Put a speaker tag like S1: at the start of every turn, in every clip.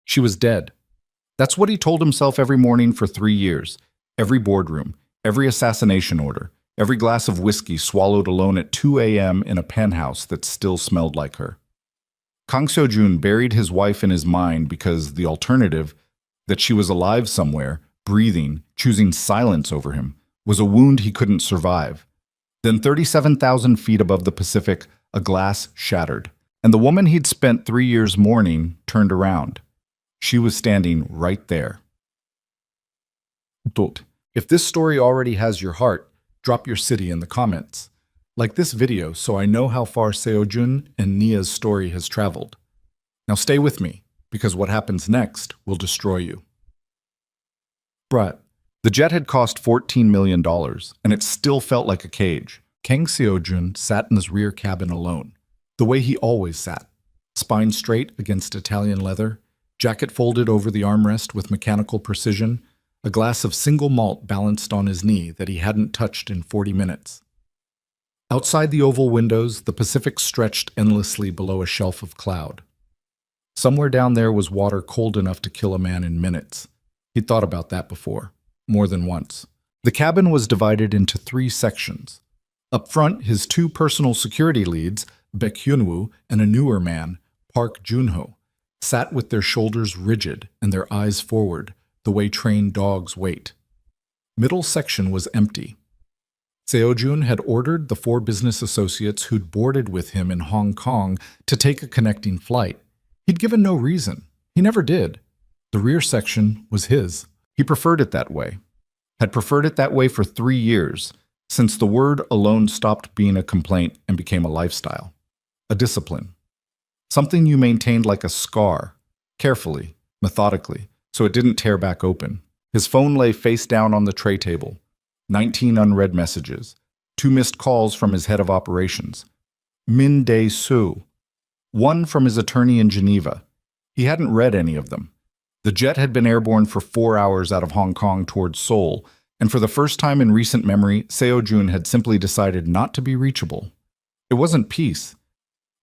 S1: She was dead. That's what he told himself every morning for 3 years. Every boardroom, every assassination order, every glass of whiskey swallowed alone at 2 a.m. in a penthouse that still smelled like her. Kang Seo-jun buried his wife in his mind because the alternative, that she was alive somewhere, breathing, choosing silence over him, was a wound he couldn't survive. Then 37,000 feet above the Pacific, a glass shattered, and the woman he'd spent 3 years mourning turned around. She was standing right there. If this story already has your heart, drop your city in the comments. Like this video so I know how far Seo-jun and Nia's story has traveled. Now stay with me, because what happens next will destroy you. But the jet had cost $14 million, and it still felt like a cage. Kang Seo-jun sat in his rear cabin alone, the way he always sat, spine straight against Italian leather, jacket folded over the armrest with mechanical precision, a glass of single malt balanced on his knee that he hadn't touched in 40 minutes. Outside the oval windows, the Pacific stretched endlessly below a shelf of cloud. Somewhere down there was water cold enough to kill a man in minutes. He'd thought about that before, more than once. The cabin was divided into 3 sections. Up front, his 2 personal security leads, Baek Hyun-woo and a newer man, Park Jun-ho, sat with their shoulders rigid and their eyes forward, the way trained dogs wait. Middle section was empty. Seo-jun had ordered the 4 business associates who'd boarded with him in Hong Kong to take a connecting flight. He'd given no reason. He never did. The rear section was his. He preferred it that way. Had preferred it that way for 3 years, since the word alone stopped being a complaint and became a lifestyle, a discipline. Something you maintained like a scar, carefully, methodically, so it didn't tear back open. His phone lay face down on the tray table. 19 unread messages, 2 missed calls from his head of operations, Min Dae-soo, 1 from his attorney in Geneva. He hadn't read any of them. The jet had been airborne for 4 hours out of Hong Kong towards Seoul, and for the first time in recent memory, Seo-jun had simply decided not to be reachable. It wasn't peace.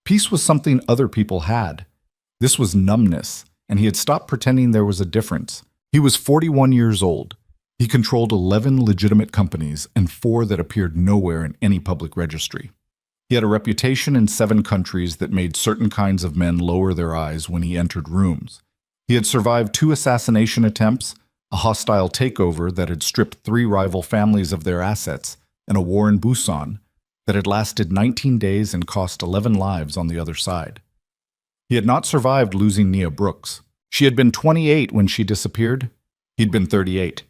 S1: Peace was something other people had. This was numbness, and he had stopped pretending there was a difference. He was 41 years old. He controlled 11 legitimate companies and 4 that appeared nowhere in any public registry. He had a reputation in 7 countries that made certain kinds of men lower their eyes when he entered rooms. He had survived 2 assassination attempts, a hostile takeover that had stripped 3 rival families of their assets, and a war in Busan that had lasted 19 days and cost 11 lives on the other side. He had not survived losing Nia Brooks. She had been 28 when she disappeared. He'd been 38.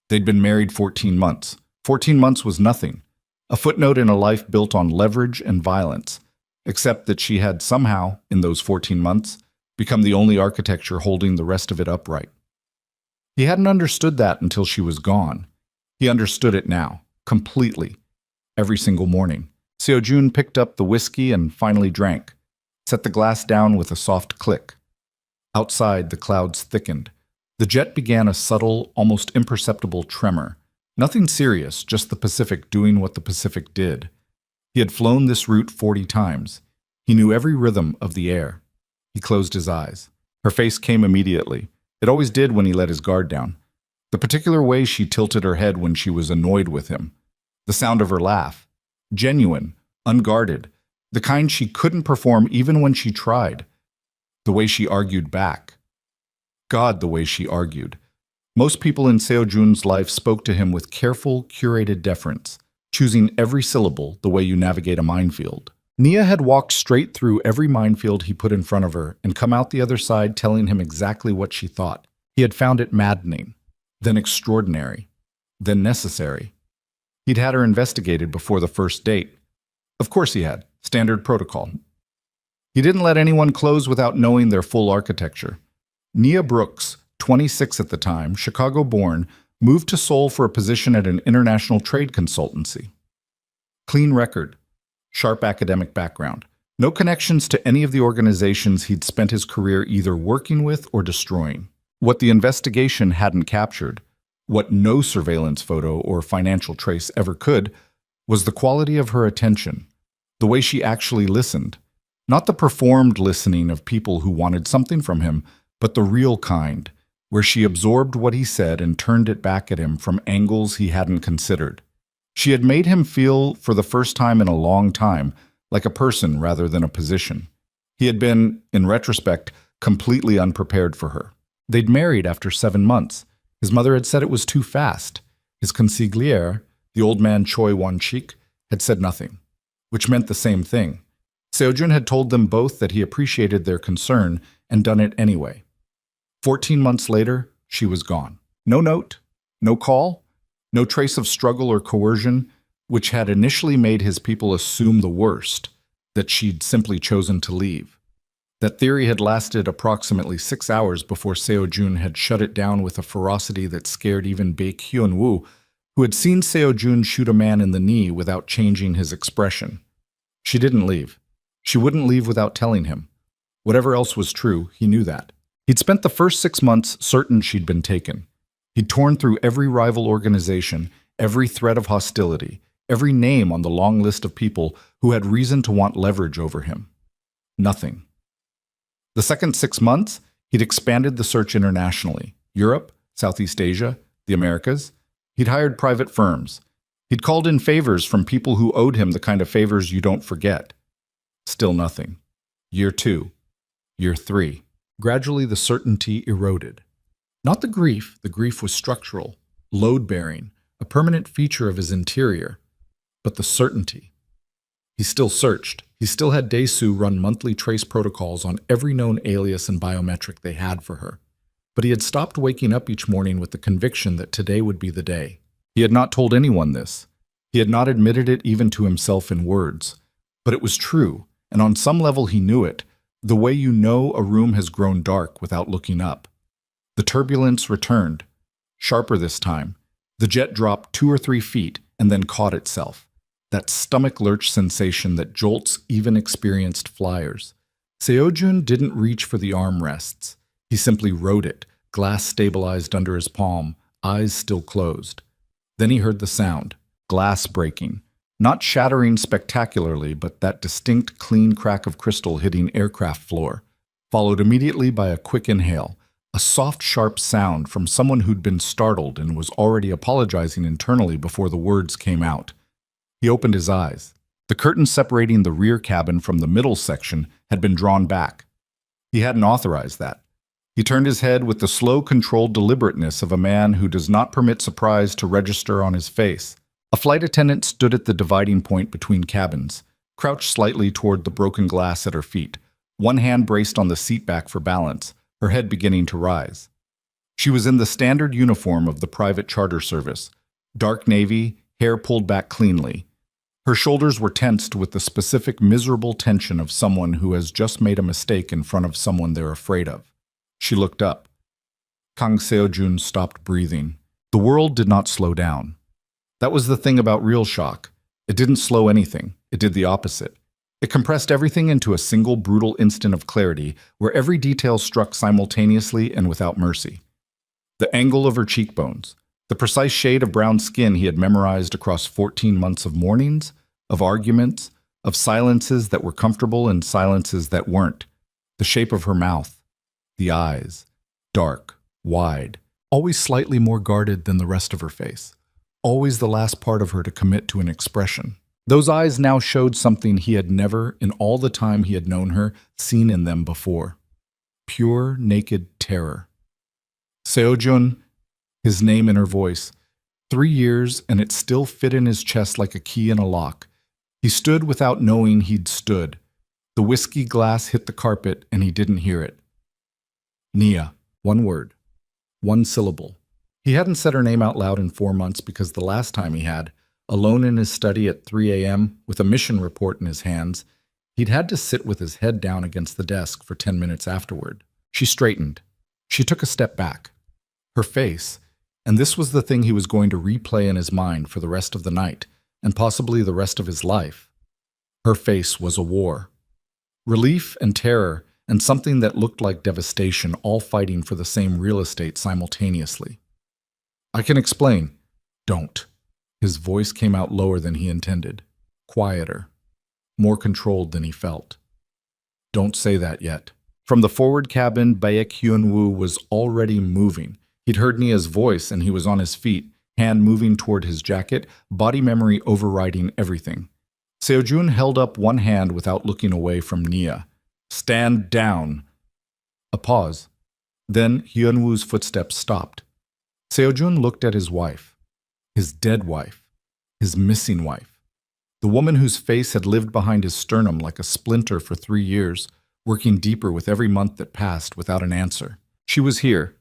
S1: They'd been married 14 months. 14 months was nothing, a footnote in a life built on leverage and violence, except that she had somehow, in those 14 months, become the only architecture holding the rest of it upright. He hadn't understood that until she was gone. He understood it now, completely. Every single morning, Seo-jun picked up the whiskey and finally drank, set the glass down with a soft click. Outside, the clouds thickened. The jet began a subtle, almost imperceptible tremor. Nothing serious, just the Pacific doing what the Pacific did. He had flown this route 40 times. He knew every rhythm of the air. He closed his eyes. Her face came immediately. It always did when he let his guard down. The particular way she tilted her head when she was annoyed with him. The sound of her laugh. Genuine, unguarded. The kind she couldn't perform even when she tried. The way she argued back. God, the way she argued. Most people in Seo-jun's life spoke to him with careful, curated deference, choosing every syllable the way you navigate a minefield. Nia had walked straight through every minefield he put in front of her and come out the other side telling him exactly what she thought. He had found it maddening, then extraordinary, then necessary. He'd had her investigated before the first date. Of course he had. Standard protocol. He didn't let anyone close without knowing their full architecture. Nia Brooks, 26 at the time, Chicago-born, moved to Seoul for a position at an international trade consultancy. Clean record, sharp academic background, no connections to any of the organizations he'd spent his career either working with or destroying. What the investigation hadn't captured, what no surveillance photo or financial trace ever could, was the quality of her attention, the way she actually listened. Not the performed listening of people who wanted something from him, but the real kind, where she absorbed what he said and turned it back at him from angles he hadn't considered. She had made him feel, for the first time in a long time, like a person rather than a position. He had been, in retrospect, completely unprepared for her. They'd married after 7 months. His mother had said it was too fast. His consigliere, the old man Choi Won-chik, had said nothing, which meant the same thing. Seo-jun had told them both that he appreciated their concern and done it anyway. 14 months later, she was gone. No note, no call, no trace of struggle or coercion, which had initially made his people assume the worst, that she'd simply chosen to leave. That theory had lasted approximately 6 hours before Seo-jun had shut it down with a ferocity that scared even Bae Hyun-woo, who had seen Seo-jun shoot a man in the knee without changing his expression. She didn't leave. She wouldn't leave without telling him. Whatever else was true, he knew that. He'd spent the first 6 months certain she'd been taken. He'd torn through every rival organization, every threat of hostility, every name on the long list of people who had reason to want leverage over him. Nothing. The second 6 months, he'd expanded the search internationally. Europe, Southeast Asia, the Americas. He'd hired private firms. He'd called in favors from people who owed him the kind of favors you don't forget. Still nothing. Year 2. Year 3. Gradually the certainty eroded. Not the grief was structural, load-bearing, a permanent feature of his interior, but the certainty. He still searched. He still had Dae-soo run monthly trace protocols on every known alias and biometric they had for her. But he had stopped waking up each morning with the conviction that today would be the day. He had not told anyone this. He had not admitted it even to himself in words. But it was true, and on some level he knew it, the way you know a room has grown dark without looking up. The turbulence returned, sharper this time. The jet dropped 2 or 3 feet and then caught itself. That stomach lurch sensation that jolts even experienced flyers. Seo-jun didn't reach for the armrests. He simply rode it, glass stabilized under his palm, eyes still closed. Then he heard the sound, glass breaking. Not shattering spectacularly, but that distinct, clean crack of crystal hitting aircraft floor, followed immediately by a quick inhale, a soft, sharp sound from someone who'd been startled and was already apologizing internally before the words came out. He opened his eyes. The curtain separating the rear cabin from the middle section had been drawn back. He hadn't authorized that. He turned his head with the slow, controlled deliberateness of a man who does not permit surprise to register on his face. A flight attendant stood at the dividing point between cabins, crouched slightly toward the broken glass at her feet, one hand braced on the seat back for balance, her head beginning to rise. She was in the standard uniform of the private charter service, dark navy, hair pulled back cleanly. Her shoulders were tensed with the specific miserable tension of someone who has just made a mistake in front of someone they're afraid of. She looked up. Kang Seo-jun stopped breathing. The world did not slow down. That was the thing about real shock. It didn't slow anything. It did the opposite. It compressed everything into a single brutal instant of clarity where every detail struck simultaneously and without mercy. The angle of her cheekbones, the precise shade of brown skin he had memorized across 14 months of mornings, of arguments, of silences that were comfortable and silences that weren't, the shape of her mouth, the eyes, dark, wide, always slightly more guarded than the rest of her face, always the last part of her to commit to an expression. Those eyes now showed something he had never, in all the time he had known her, seen in them before. Pure, naked terror. Seo-jun, his name in her voice. 3 years, and it still fit in his chest like a key in a lock. He stood without knowing he'd stood. The whiskey glass hit the carpet, and he didn't hear it. Nia. 1 word. 1 syllable. He hadn't said her name out loud in 4 months because the last time he had, alone in his study at 3 a.m., with a mission report in his hands, he'd had to sit with his head down against the desk for 10 minutes afterward. She straightened. She took a step back. Her face, and this was the thing he was going to replay in his mind for the rest of the night, and possibly the rest of his life. Her face was a war. Relief and terror, and something that looked like devastation, all fighting for the same real estate simultaneously. I can explain. Don't. His voice came out lower than he intended, quieter, more controlled than he felt. Don't say that yet. From the forward cabin, Baek Hyun-woo was already moving. He'd heard Nia's voice and he was on his feet, hand moving toward his jacket, body memory overriding everything. Seojun held up one hand without looking away from Nia. "Stand down." A pause. Then Hyun-woo's footsteps stopped. Seojun looked at his wife. His dead wife. His missing wife. The woman whose face had lived behind his sternum like a splinter for 3 years, working deeper with every month that passed without an answer. She was here.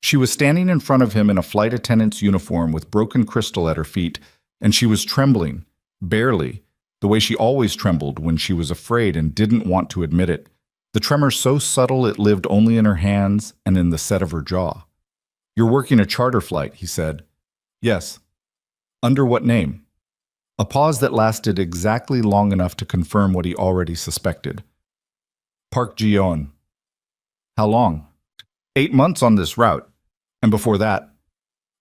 S1: She was standing in front of him in a flight attendant's uniform with broken crystal at her feet, and she was trembling, barely, the way she always trembled when she was afraid and didn't want to admit it. The tremor so subtle it lived only in her hands and in the set of her jaw. "You're working a charter flight," he said. "Yes." "Under what name?" A pause that lasted exactly long enough to confirm what he already suspected. "Park Ji-yeon." "How long?" 8 months on this route. And before that,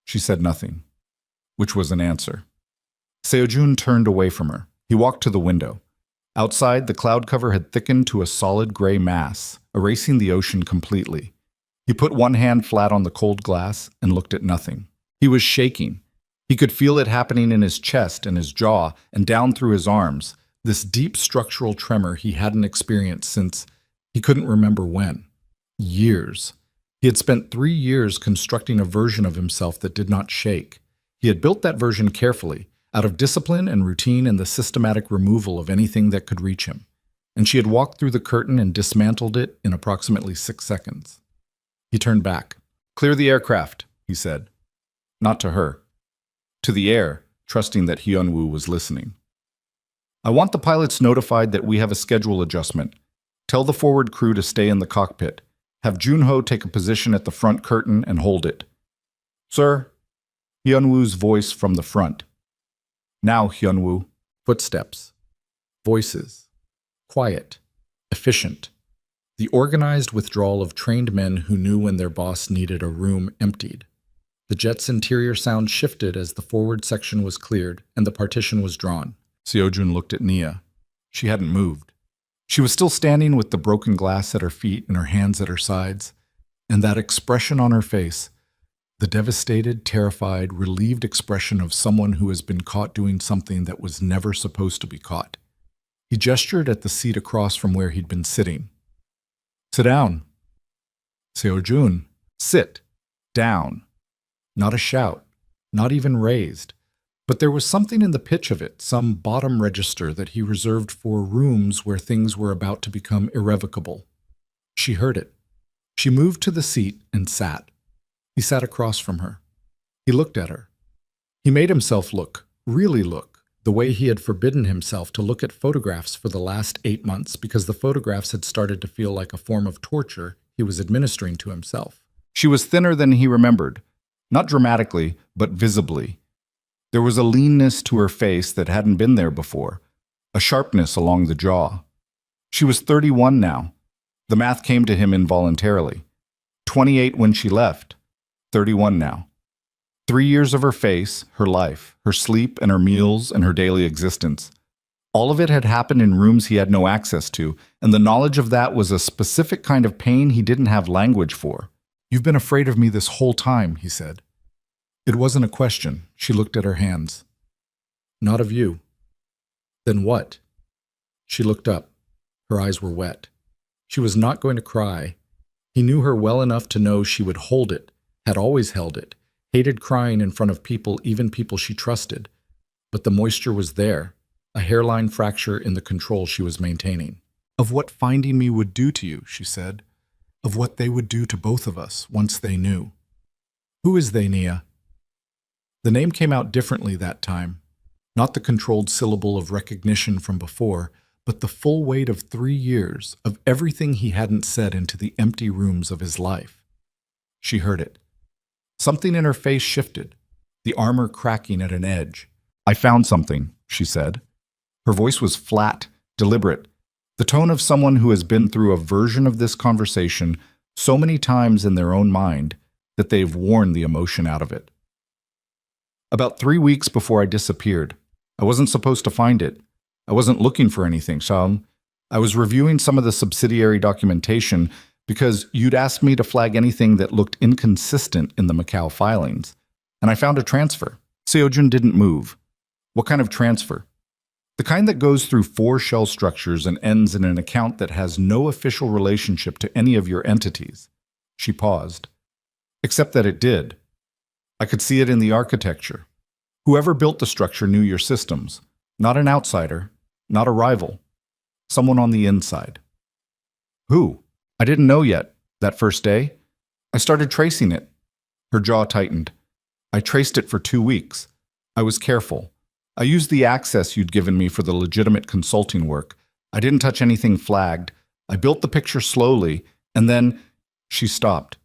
S1: she said nothing, which was an answer. Seojun turned away from her. He walked to the window. Outside, the cloud cover had thickened to a solid gray mass, erasing the ocean completely. He put one hand flat on the cold glass and looked at nothing. He was shaking. He could feel it happening in his chest and his jaw and down through his arms, this deep structural tremor he hadn't experienced since he couldn't remember when. Years. He had spent 3 years constructing a version of himself that did not shake. He had built that version carefully, out of discipline and routine and the systematic removal of anything that could reach him. And she had walked through the curtain and dismantled it in approximately 6 seconds. He turned back. "Clear the aircraft," he said. Not to her. To the air, trusting that Hyun-woo was listening. "I want the pilots notified that we have a schedule adjustment. Tell the forward crew to stay in the cockpit. Have Junho take a position at the front curtain and hold it." "Sir." Hyun-woo's voice from the front. "Now, Hyun-woo." Footsteps. Voices. Quiet. Efficient. The organized withdrawal of trained men who knew when their boss needed a room emptied. The jet's interior sound shifted as the forward section was cleared and the partition was drawn. Seojun looked at Nia. She hadn't moved. She was still standing with the broken glass at her feet and her hands at her sides, and that expression on her face, the devastated, terrified, relieved expression of someone who has been caught doing something that was never supposed to be caught. He gestured at the seat across from where he'd been sitting. "Sit down." "Seojun, sit. Down." Not a shout, not even raised. But there was something in the pitch of it, some bottom register that he reserved for rooms where things were about to become irrevocable. She heard it. She moved to the seat and sat. He sat across from her. He looked at her. He made himself look, really look, the way he had forbidden himself to look at photographs for the last 8 months because the photographs had started to feel like a form of torture he was administering to himself. She was thinner than he remembered, not dramatically, but visibly. There was a leanness to her face that hadn't been there before, a sharpness along the jaw. She was 31 now. The math came to him involuntarily. 28 when she left, 31 now. 3 years of her face, her life, her sleep and her meals and her daily existence. All of it had happened in rooms he had no access to, and the knowledge of that was a specific kind of pain he didn't have language for. "You've been afraid of me this whole time," he said. It wasn't a question. She looked at her hands. "Not of you." "Then what?" She looked up. Her eyes were wet. She was not going to cry. He knew her well enough to know she would hold it, had always held it, hated crying in front of people, even people she trusted. But the moisture was there, a hairline fracture in the control she was maintaining. "Of what finding me would do to you," she said. "Of what they would do to both of us once they knew." "Who is they, Nia?" The name came out differently that time. Not the controlled syllable of recognition from before, but the full weight of 3 years of everything he hadn't said into the empty rooms of his life. She heard it. Something in her face shifted, the armor cracking at an edge. "I found something," she said. Her voice was flat, deliberate, the tone of someone who has been through a version of this conversation so many times in their own mind that they've worn the emotion out of it. "About 3 weeks before I disappeared. I wasn't supposed to find it. I wasn't looking for anything, so I was reviewing some of the subsidiary documentation because you'd asked me to flag anything that looked inconsistent in the Macau filings. And I found a transfer. Seojun didn't move. What kind of transfer? The kind that goes through 4 shell structures and ends in an account that has no official relationship to any of your entities. She paused. Except that it did. I could see it in the architecture. Whoever built the structure knew your systems. Not an outsider, not a rival. Someone on the inside. Who? I didn't know yet. That first day, I started tracing it. Her jaw tightened. I traced it for 2 weeks. I was careful. I used the access you'd given me for the legitimate consulting work. I didn't touch anything flagged. I built the picture slowly, and then she stopped.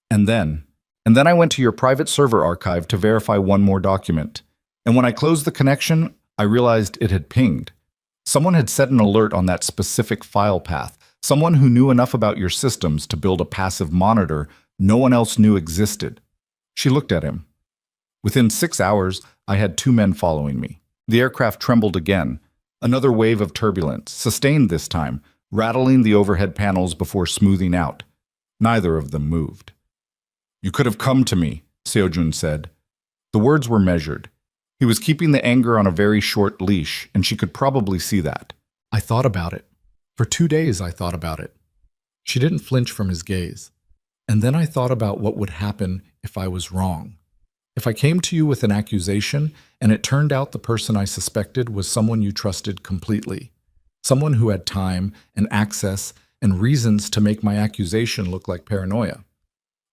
S1: And then I went to your private server archive to verify one more document. And when I closed the connection, I realized it had pinged. Someone had set an alert on that specific file path. Someone who knew enough about your systems to build a passive monitor no one else knew existed. She looked at him. Within 6 hours, I had 2 men following me. The aircraft trembled again. Another wave of turbulence, sustained this time, rattling the overhead panels before smoothing out. Neither of them moved. You could have come to me, Seojun said. The words were measured. He was keeping the anger on a very short leash, and she could probably see that. I thought about it. For 2 days I thought about it. She didn't flinch from his gaze. And then I thought about what would happen if I was wrong. If I came to you with an accusation, and it turned out the person I suspected was someone you trusted completely. Someone who had time and access and reasons to make my accusation look like paranoia.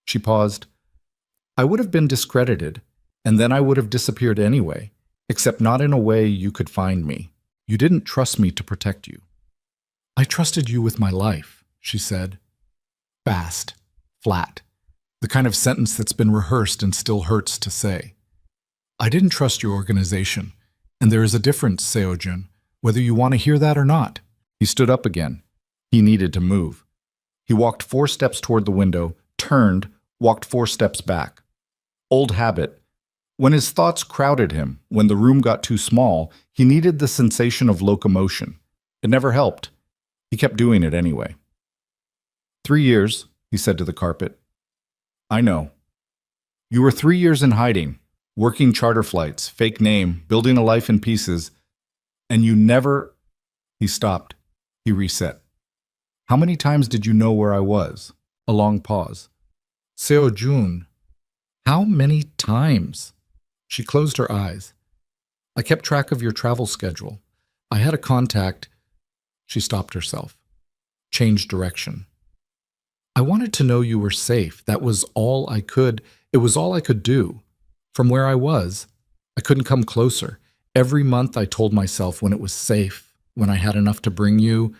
S1: She paused. I would have been discredited, and then I would have disappeared anyway, except not in a way you could find me. You didn't trust me to protect you. I trusted you with my life, she said. Fast, flat, the kind of sentence that's been rehearsed and still hurts to say. I didn't trust your organization, and there is a difference, Seojun, whether you want to hear that or not. He stood up again. He needed to move. He walked 4 steps toward the window, turned, walked 4 steps back. Old habit. When his thoughts crowded him, when the room got too small, he needed the sensation of locomotion. It never helped. He kept doing it anyway. 3 years, he said to the carpet. I know. You were 3 years in hiding, working charter flights, fake name, building a life in pieces, and you never... He stopped. He reset. How many times did you know where I was? A long pause. Seojun, how many times? She closed her eyes. I kept track of your travel schedule. I had a contact. She stopped herself. Changed direction. I wanted to know you were safe. That was all I could. It was all I could do. From where I was, I couldn't come closer. Every month I told myself when it was safe, when I had enough to bring you,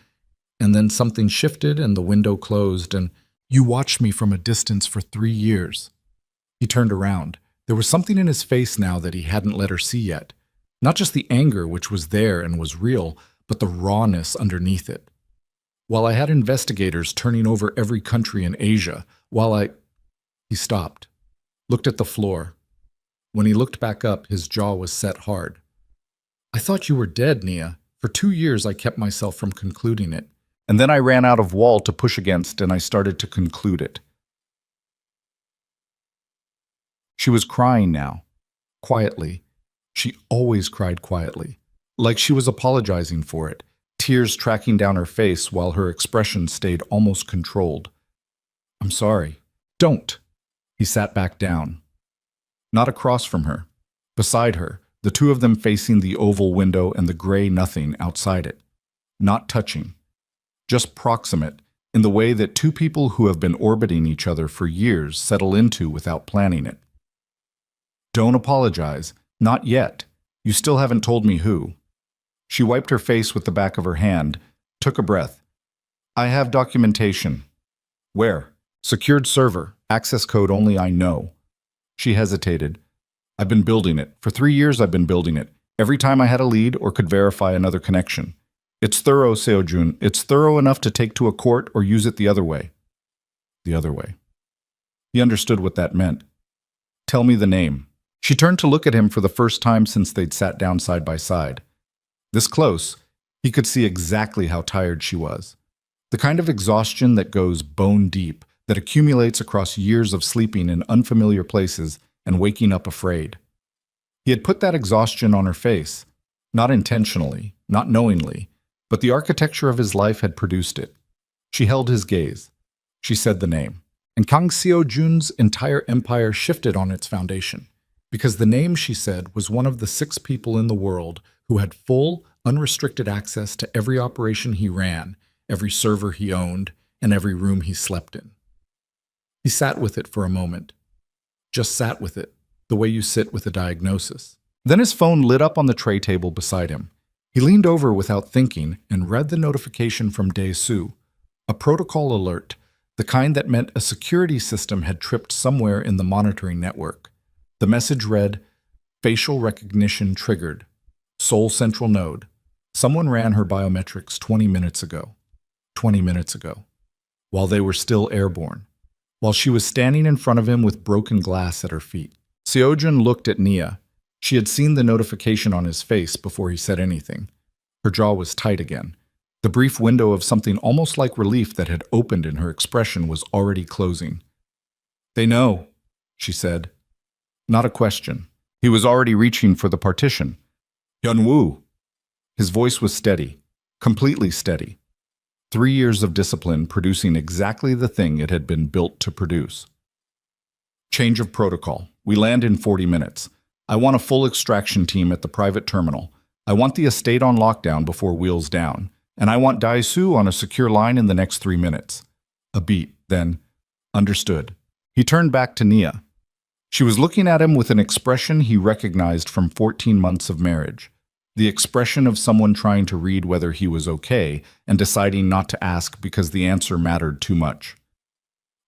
S1: and then something shifted and the window closed, and you watched me from a distance for 3 years. He turned around. There was something in his face now that he hadn't let her see yet. Not just the anger, which was there and was real, but the rawness underneath it. While I had investigators turning over every country in Asia, He stopped, looked at the floor. When he looked back up, his jaw was set hard. I thought you were dead, Nia. For 2 years I kept myself from concluding it. And then I ran out of wall to push against, and I started to conclude it. She was crying now, quietly. She always cried quietly, like she was apologizing for it, tears tracking down her face while her expression stayed almost controlled. I'm sorry. Don't. He sat back down. Not across from her. Beside her, the two of them facing the oval window and the gray nothing outside it. Not touching. Just proximate, in the way that two people who have been orbiting each other for years settle into without planning it. Don't apologize. Not yet. You still haven't told me who. She wiped her face with the back of her hand, took a breath. I have documentation. Where? Secured server. Access code only I know. She hesitated. I've been building it. For 3 years I've been building it. Every time I had a lead or could verify another connection. It's thorough, Seojun. It's thorough enough to take to a court or use it the other way. The other way. He understood what that meant. Tell me the name. She turned to look at him for the first time since they'd sat down side by side. This close, He could see exactly how tired she was. The kind of exhaustion that goes bone deep, that accumulates across years of sleeping in unfamiliar places and waking up afraid. He had put that exhaustion on her face, not intentionally, not knowingly, but the architecture of his life had produced it. She held his gaze. She said the name. And Kang Seo-jun's entire empire shifted on its foundation, because the name, she said, was one of the 6 people in the world who had full, unrestricted access to every operation he ran, every server he owned, and every room he slept in. He sat with it for a moment. Just sat with it, the way you sit with a diagnosis. Then his phone lit up on the tray table beside him. He leaned over without thinking and read the notification from Dae-soo, a protocol alert, the kind that meant a security system had tripped somewhere in the monitoring network. The message read, "Facial recognition triggered. Seoul Central Node. Someone ran her biometrics 20 minutes ago." 20 minutes ago. While they were still airborne. While she was standing in front of him with broken glass at her feet. Seo-jun looked at Nia. She had seen the notification on his face before he said anything. Her jaw was tight again. The brief window of something almost like relief that had opened in her expression was already closing. "They know," she said. Not a question. He was already reaching for the partition. "Hyun-woo." His voice was steady, completely steady. 3 years of discipline producing exactly the thing it had been built to produce. "Change of protocol. We land in 40 minutes. I want a full extraction team at the private terminal. I want the estate on lockdown before wheels down. And I want Dae-soo on a secure line in the next 3 minutes. A beat, then, understood. He turned back to Nia. She was looking at him with an expression he recognized from 14 months of marriage. The expression of someone trying to read whether he was okay and deciding not to ask because the answer mattered too much.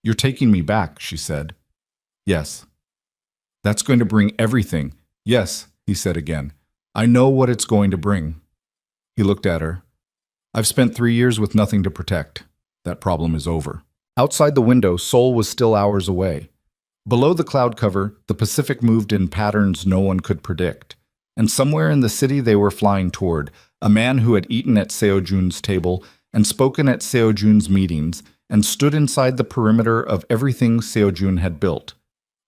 S1: "You're taking me back," she said. "Yes." "That's going to bring everything." "Yes," he said again. "I know what it's going to bring." He looked at her. "I've spent 3 years with nothing to protect. That problem is over." Outside the window, Seoul was still hours away. Below the cloud cover, the Pacific moved in patterns no one could predict. And somewhere in the city they were flying toward, a man who had eaten at Seo-jun's table and spoken at Seo-jun's meetings and stood inside the perimeter of everything Seo-jun had built.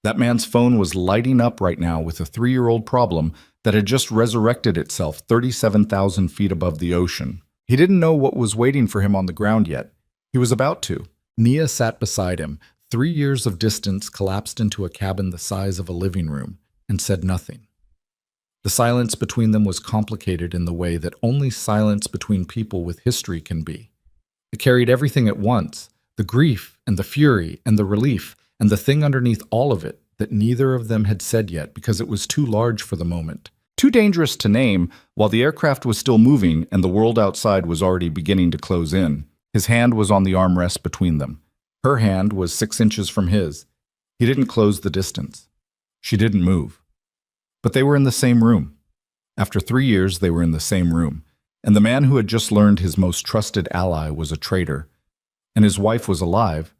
S1: That man's phone was lighting up right now with a 3-year-old problem that had just resurrected itself 37,000 feet above the ocean. He didn't know what was waiting for him on the ground yet. He was about to. Nia sat beside him. 3 years of distance collapsed into a cabin the size of a living room, and said nothing. The silence between them was complicated in the way that only silence between people with history can be. It carried everything at once, the grief and the fury and the relief, and the thing underneath all of it that neither of them had said yet because it was too large for the moment. Too dangerous to name, while the aircraft was still moving and the world outside was already beginning to close in. His hand was on the armrest between them. Her hand was 6 inches from his. He didn't close the distance. She didn't move. But they were in the same room. After 3 years, they were in the same room. And the man who had just learned his most trusted ally was a traitor, and his wife was alive,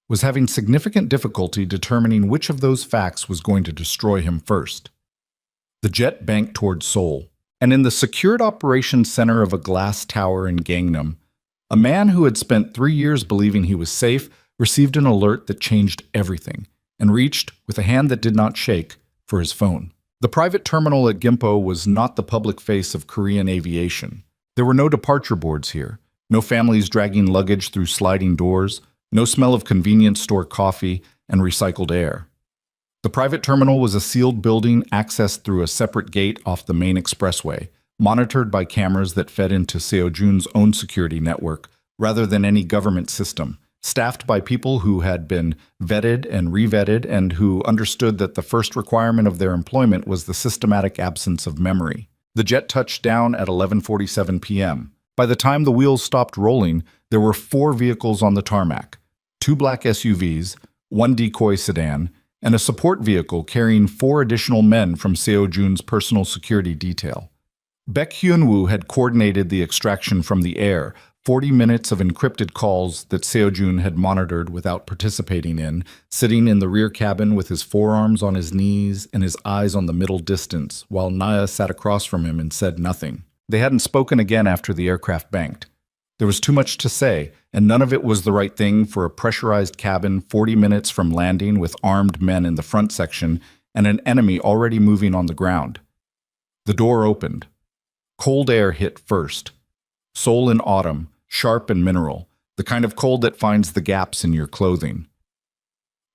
S1: was having significant difficulty determining which of those facts was going to destroy him first. The jet banked toward Seoul, and in the secured operations center of a glass tower in Gangnam, a man who had spent 3 years believing he was safe received an alert that changed everything, and reached, with a hand that did not shake, for his phone. The private terminal at Gimpo was not the public face of Korean aviation. There were no departure boards here, no families dragging luggage through sliding doors, no smell of convenience store coffee and recycled air. The private terminal was a sealed building accessed through a separate gate off the main expressway, monitored by cameras that fed into Seo-jun's own security network rather than any government system, staffed by people who had been vetted and re-vetted and who understood that the first requirement of their employment was the systematic absence of memory. The jet touched down at 11:47 p.m. By the time the wheels stopped rolling, there were 4 vehicles on the tarmac, 2 black SUVs, 1 decoy sedan, and a support vehicle carrying 4 additional men from Seo-jun's personal security detail. Baek Hyun-woo had coordinated the extraction from the air, 40 minutes of encrypted calls that Seo-jun had monitored without participating in, sitting in the rear cabin with his forearms on his knees and his eyes on the middle distance, while Nia sat across from him and said nothing. They hadn't spoken again after the aircraft banked. There was too much to say, and none of it was the right thing for a pressurized cabin 40 minutes from landing with armed men in the front section and an enemy already moving on the ground. The door opened. Cold air hit first. Seoul in autumn, sharp and mineral, the kind of cold that finds the gaps in your clothing.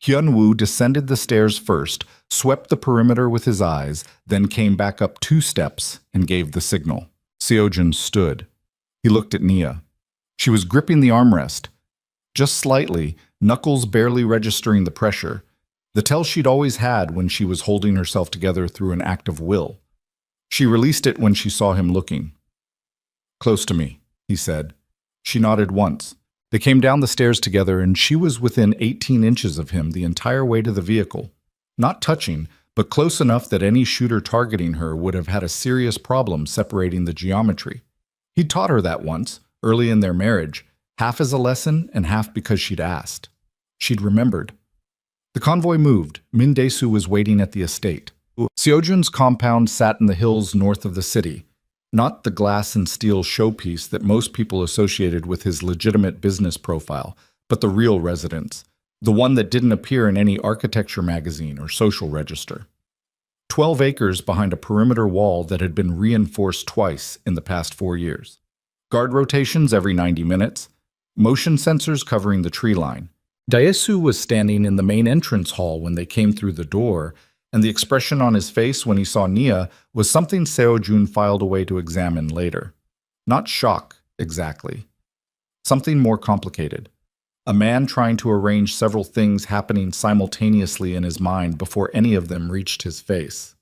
S1: Hyun-woo descended the stairs first, swept the perimeter with his eyes, then came back up 2 steps and gave the signal. Seo-jun stood. He looked at Nia. She was gripping the armrest, just slightly, knuckles barely registering the pressure, the tell she'd always had when she was holding herself together through an act of will. She released it when she saw him looking. "Close to me," he said. She nodded once. They came down the stairs together, and she was within 18 inches of him the entire way to the vehicle. Not touching, but close enough that any shooter targeting her would have had a serious problem separating the geometry. He'd taught her that once, early in their marriage, half as a lesson and half because she'd asked. She'd remembered. The convoy moved. Min Dae-soo was waiting at the estate. Seo-jun's compound sat in the hills north of the city, not the glass and steel showpiece that most people associated with his legitimate business profile, but the real residence, the one that didn't appear in any architecture magazine or social register. 12 acres behind a perimeter wall that had been reinforced twice in the past 4 years. Guard rotations every 90 minutes, motion sensors covering the tree line. Dae-soo was standing in the main entrance hall when they came through the door, and the expression on his face when he saw Nia was something Seo-jun filed away to examine later. Not shock, exactly. Something more complicated. A man trying to arrange several things happening simultaneously in his mind before any of them reached his face.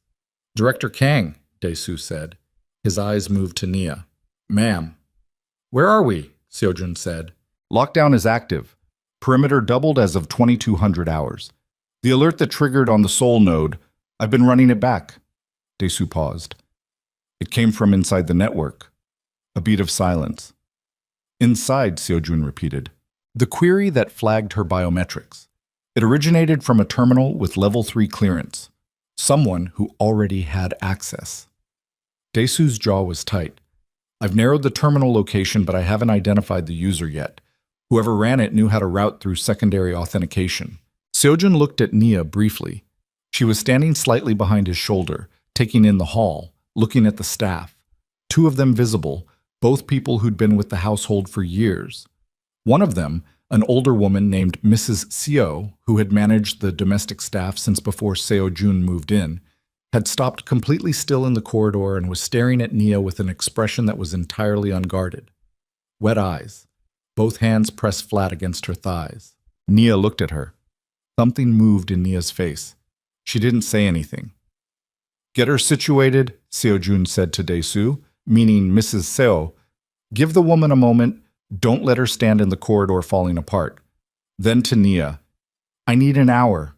S1: "Director Kang," Dae-soo said. His eyes moved to Nia. "Ma'am." "Where are we?" Seo-jun said. "Lockdown is active. Perimeter doubled as of 2200 hours. The alert that triggered on the Seoul node, I've been running it back." Dae-soo paused. It came from inside the network. A beat of silence. "Inside," Seo-jun repeated. The query that flagged her biometrics. It originated from a terminal with level 3 clearance. Someone who already had access. Dae-soo's jaw was tight. "I've narrowed the terminal location, but I haven't identified the user yet. Whoever ran it knew how to route through secondary authentication." Seo-jun looked at Nia briefly. She was standing slightly behind his shoulder, taking in the hall, looking at the staff. 2 of them visible, both people who'd been with the household for years. One of them, an older woman named Mrs. Seo, who had managed the domestic staff since before Seo-jun moved in, had stopped completely still in the corridor and was staring at Nia with an expression that was entirely unguarded. Wet eyes, both hands pressed flat against her thighs. Nia looked at her. Something moved in Nia's face. She didn't say anything. "Get her situated," Seo-jun said to Dae-soo, meaning Mrs. Seo. "Give the woman a moment. Don't let her stand in the corridor falling apart." Then to Nia. "I need an hour."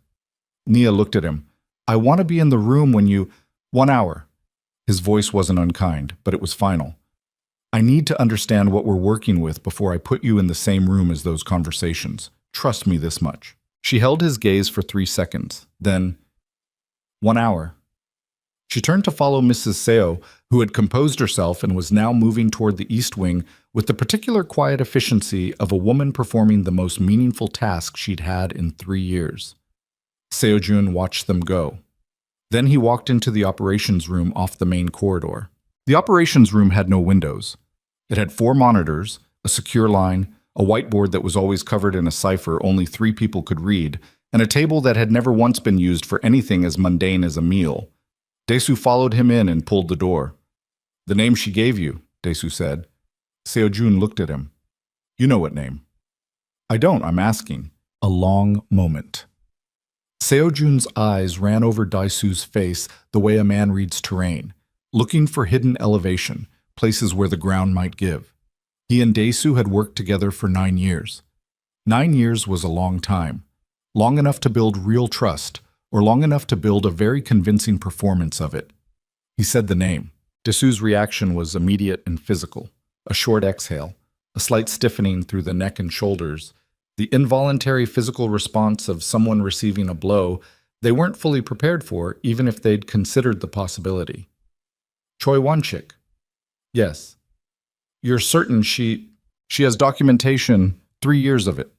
S1: Nia looked at him. "I want to be in the room when you— 1 hour. His voice wasn't unkind, but it was final. "I need to understand what we're working with before I put you in the same room as those conversations. Trust me this much." She held his gaze for 3 seconds. Then, 1 hour. She turned to follow Mrs. Seo, who had composed herself and was now moving toward the east wing with the particular quiet efficiency of a woman performing the most meaningful task she'd had in 3 years. Seo-jun watched them go. Then he walked into the operations room off the main corridor. The operations room had no windows. It had 4 monitors, a secure line, a whiteboard that was always covered in a cipher only 3 people could read, and a table that had never once been used for anything as mundane as a meal. Dae-soo followed him in and pulled the door. "The name she gave you," Dae-soo said. Seo-jun looked at him. "You know what name?" "I don't, I'm asking." A long moment. Seo-jun's eyes ran over Dae-soo's face the way a man reads terrain, looking for hidden elevation, places where the ground might give. He and Dae-soo had worked together for 9 years. 9 years was a long time. Long enough to build real trust, or long enough to build a very convincing performance of it. He said the name. Dae-soo's reaction was immediate and physical. A short exhale, a slight stiffening through the neck and shoulders, the involuntary physical response of someone receiving a blow they weren't fully prepared for, even if they'd considered the possibility. "Choi Won-chik." Yes. You're certain she has documentation, 3 years of it.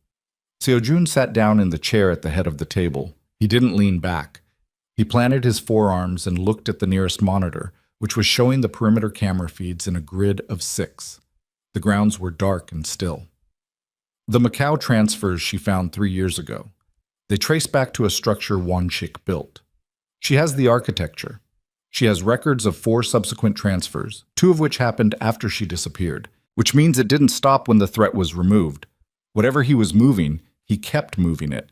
S1: Seojun sat down in the chair at the head of the table. He didn't lean back. He planted his forearms and looked at the nearest monitor, which was showing the perimeter camera feeds in a grid of 6. The grounds were dark and still. The Macau transfers she found 3 years ago. They trace back to a structure Wanchik built. She has the architecture. She has records of 4 subsequent transfers, 2 of which happened after she disappeared, which means it didn't stop when the threat was removed. Whatever he was moving, he kept moving it.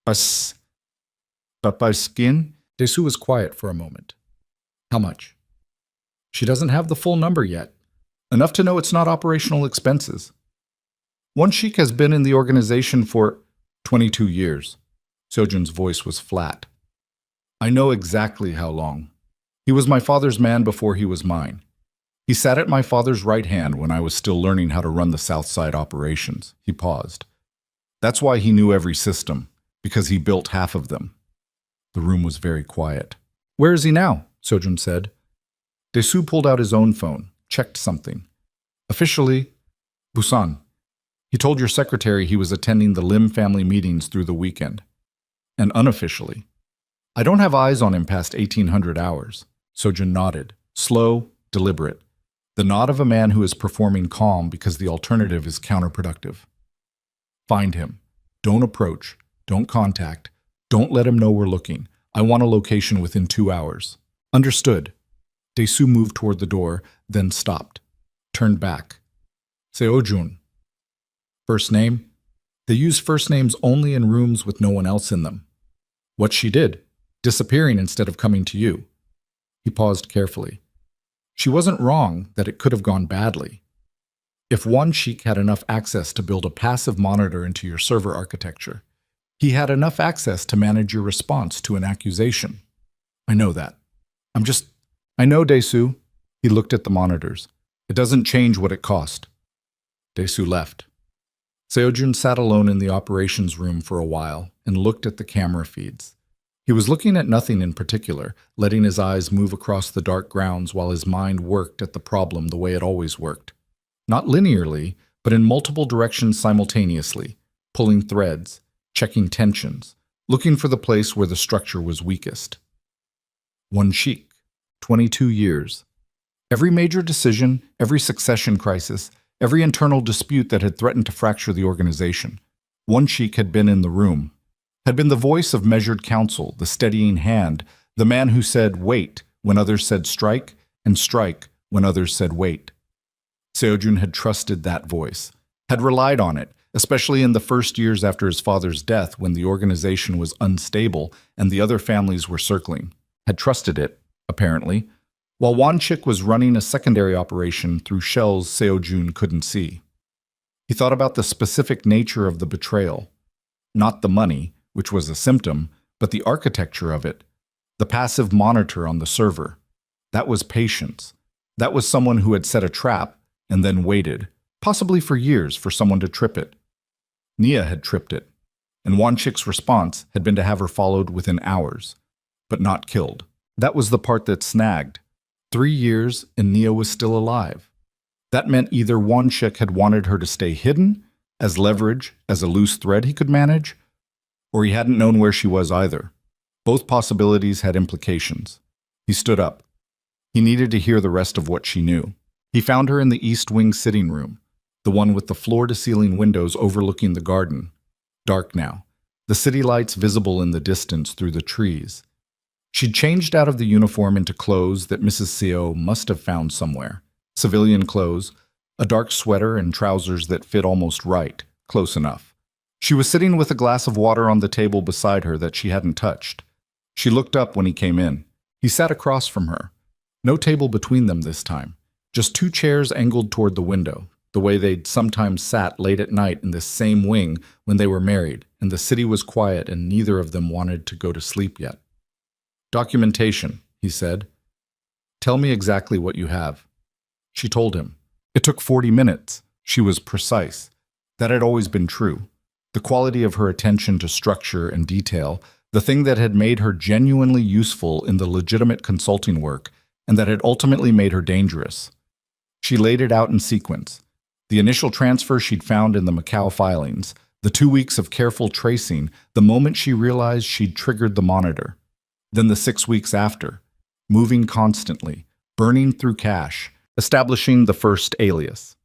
S1: But by skin, Desu was quiet for a moment. How much? She doesn't have the full number yet. Enough to know it's not operational expenses. Wanchik has been in the organization for 22 years. Seojun's voice was flat. I know exactly how long. He was my father's man before he was mine. He sat at my father's right hand when I was still learning how to run the South Side operations. He paused. That's why he knew every system, because he built half of them. The room was very quiet. Where is he now? Seojun said. Desu pulled out his own phone, checked something. Officially, Busan. He told your secretary he was attending the Lim family meetings through the weekend. And unofficially, I don't have eyes on him past 1800 hours. Seojun nodded, slow, deliberate. The nod of a man who is performing calm because the alternative is counterproductive. Find him. Don't approach. Don't contact. Don't let him know we're looking. I want a location within 2 hours. Understood. Desu moved toward the door, then stopped. Turned back. Seojun. First name? They use first names only in rooms with no one else in them. What she did, disappearing instead of coming to you. He paused carefully. She wasn't wrong that it could have gone badly. If Wanchik had enough access to build a passive monitor into your server architecture, he had enough access to manage your response to an accusation. I know that. I know, Desu. He looked at the monitors. It doesn't change what it cost. Desu left. Seojun sat alone in the operations room for a while and looked at the camera feeds. He was looking at nothing in particular, letting his eyes move across the dark grounds while his mind worked at the problem the way it always worked. Not linearly, but in multiple directions simultaneously, pulling threads, checking tensions, looking for the place where the structure was weakest. Wanchik, 22 years. Every major decision, every succession crisis, every internal dispute that had threatened to fracture the organization. Wanchik had been in the room, had been the voice of measured counsel, the steadying hand, the man who said wait when others said strike, and strike when others said wait. Seojun had trusted that voice, had relied on it, especially in the first years after his father's death when the organization was unstable and the other families were circling. Had trusted it, apparently, while Wanchik was running a secondary operation through shells Seojun couldn't see. He thought about the specific nature of the betrayal. Not the money, which was a symptom, but the architecture of it. The passive monitor on the server. That was patience. That was someone who had set a trap and then waited, possibly for years, for someone to trip it. Nia had tripped it, and Wanchik's response had been to have her followed within hours, but not killed. That was the part that snagged. 3 years and Nia was still alive. That meant either Wanchik had wanted her to stay hidden, as leverage, as a loose thread he could manage, or he hadn't known where she was either. Both possibilities had implications. He stood up. He needed to hear the rest of what she knew. He found her in the East Wing sitting room, the one with the floor-to-ceiling windows overlooking the garden. Dark now, the city lights visible in the distance through the trees. She'd changed out of the uniform into clothes that Mrs. Seo must have found somewhere. Civilian clothes, a dark sweater and trousers that fit almost right, close enough. She was sitting with a glass of water on the table beside her that she hadn't touched. She looked up when he came in. He sat across from her. No table between them this time. Just 2 chairs angled toward the window, the way they'd sometimes sat late at night in this same wing when they were married, and the city was quiet and neither of them wanted to go to sleep yet. Documentation, he said. Tell me exactly what you have. She told him. It took 40 minutes. She was precise. That had always been true. The quality of her attention to structure and detail, the thing that had made her genuinely useful in the legitimate consulting work, and that had ultimately made her dangerous. She laid it out in sequence. The initial transfer she'd found in the Macau filings, the 2 weeks of careful tracing, the moment she realized she'd triggered the monitor. Then the 6 weeks after, moving constantly, burning through cash, establishing the first alias.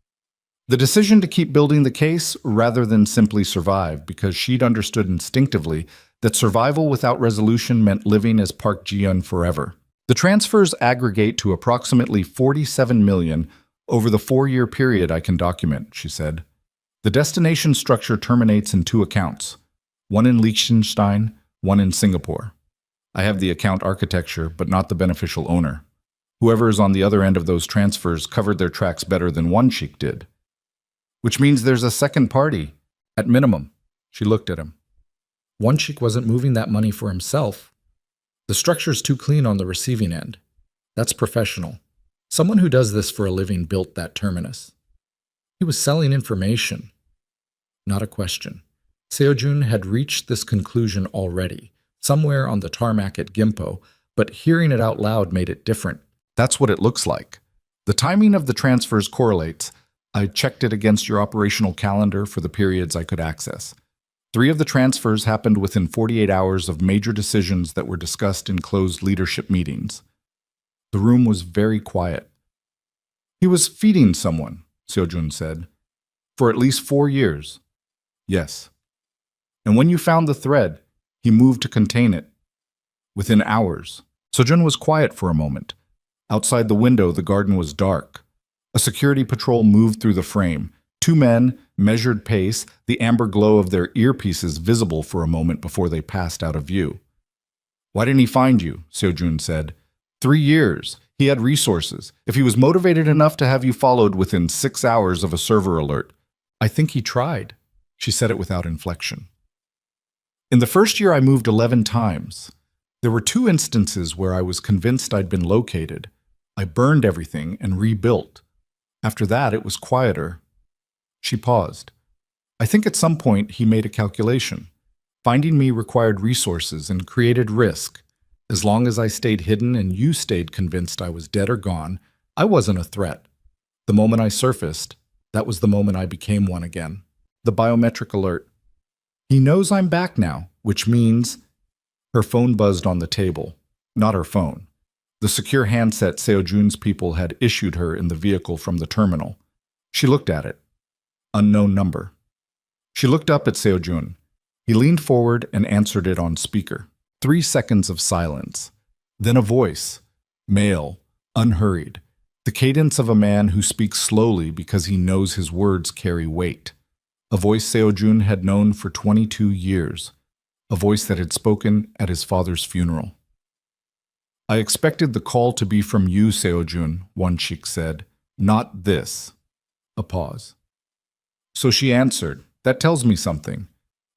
S1: The decision to keep building the case rather than simply survive, because she'd understood instinctively that survival without resolution meant living as Park Ji-eun forever. The transfers aggregate to approximately 47 million over the 4-year period I can document, she said. The destination structure terminates in 2 accounts, one in Liechtenstein, one in Singapore. I have the account architecture, but not the beneficial owner. Whoever is on the other end of those transfers covered their tracks better than one sheik did. Which means there's a second party, at minimum. She looked at him. One sheik wasn't moving that money for himself. The structure's too clean on the receiving end. That's professional. Someone who does this for a living built that terminus. He was selling information, not a question. Seo-jun had reached this conclusion already, somewhere on the tarmac at Gimpo, but hearing it out loud made it different. That's what it looks like. The timing of the transfers correlates. I checked it against your operational calendar for the periods I could access. 3 of the transfers happened within 48 hours of major decisions that were discussed in closed leadership meetings. The room was very quiet. He was feeding someone, Seo-jun said. For at least 4 years. Yes. And when you found the thread, he moved to contain it. Within hours. Seo-jun was quiet for a moment. Outside the window, the garden was dark. A security patrol moved through the frame. 2 men, measured pace, the amber glow of their earpieces visible for a moment before they passed out of view. Why didn't he find you? Seo-jun said. 3 years. He had resources. If he was motivated enough to have you followed within 6 hours of a server alert. I think he tried. She said it without inflection. In the first year, I moved 11 times. There were 2 instances where I was convinced I'd been located. I burned everything and rebuilt. After that, it was quieter. She paused. I think at some point he made a calculation. Finding me required resources and created risk. As long as I stayed hidden and you stayed convinced I was dead or gone, I wasn't a threat. The moment I surfaced, that was the moment I became one again. The biometric alert. He knows I'm back now, which means... Her phone buzzed on the table. Not her phone. The secure handset Seo-jun's people had issued her in the vehicle from the terminal. She looked at it. Unknown number. She looked up at Seo-jun. He leaned forward and answered it on speaker. 3 seconds of silence. Then a voice. Male. Unhurried. The cadence of a man who speaks slowly because he knows his words carry weight. A voice Seo-jun had known for 22 years. A voice that had spoken at his father's funeral. I expected the call to be from you, Seo-jun, one sheik said. Not this. A pause. So she answered. That tells me something.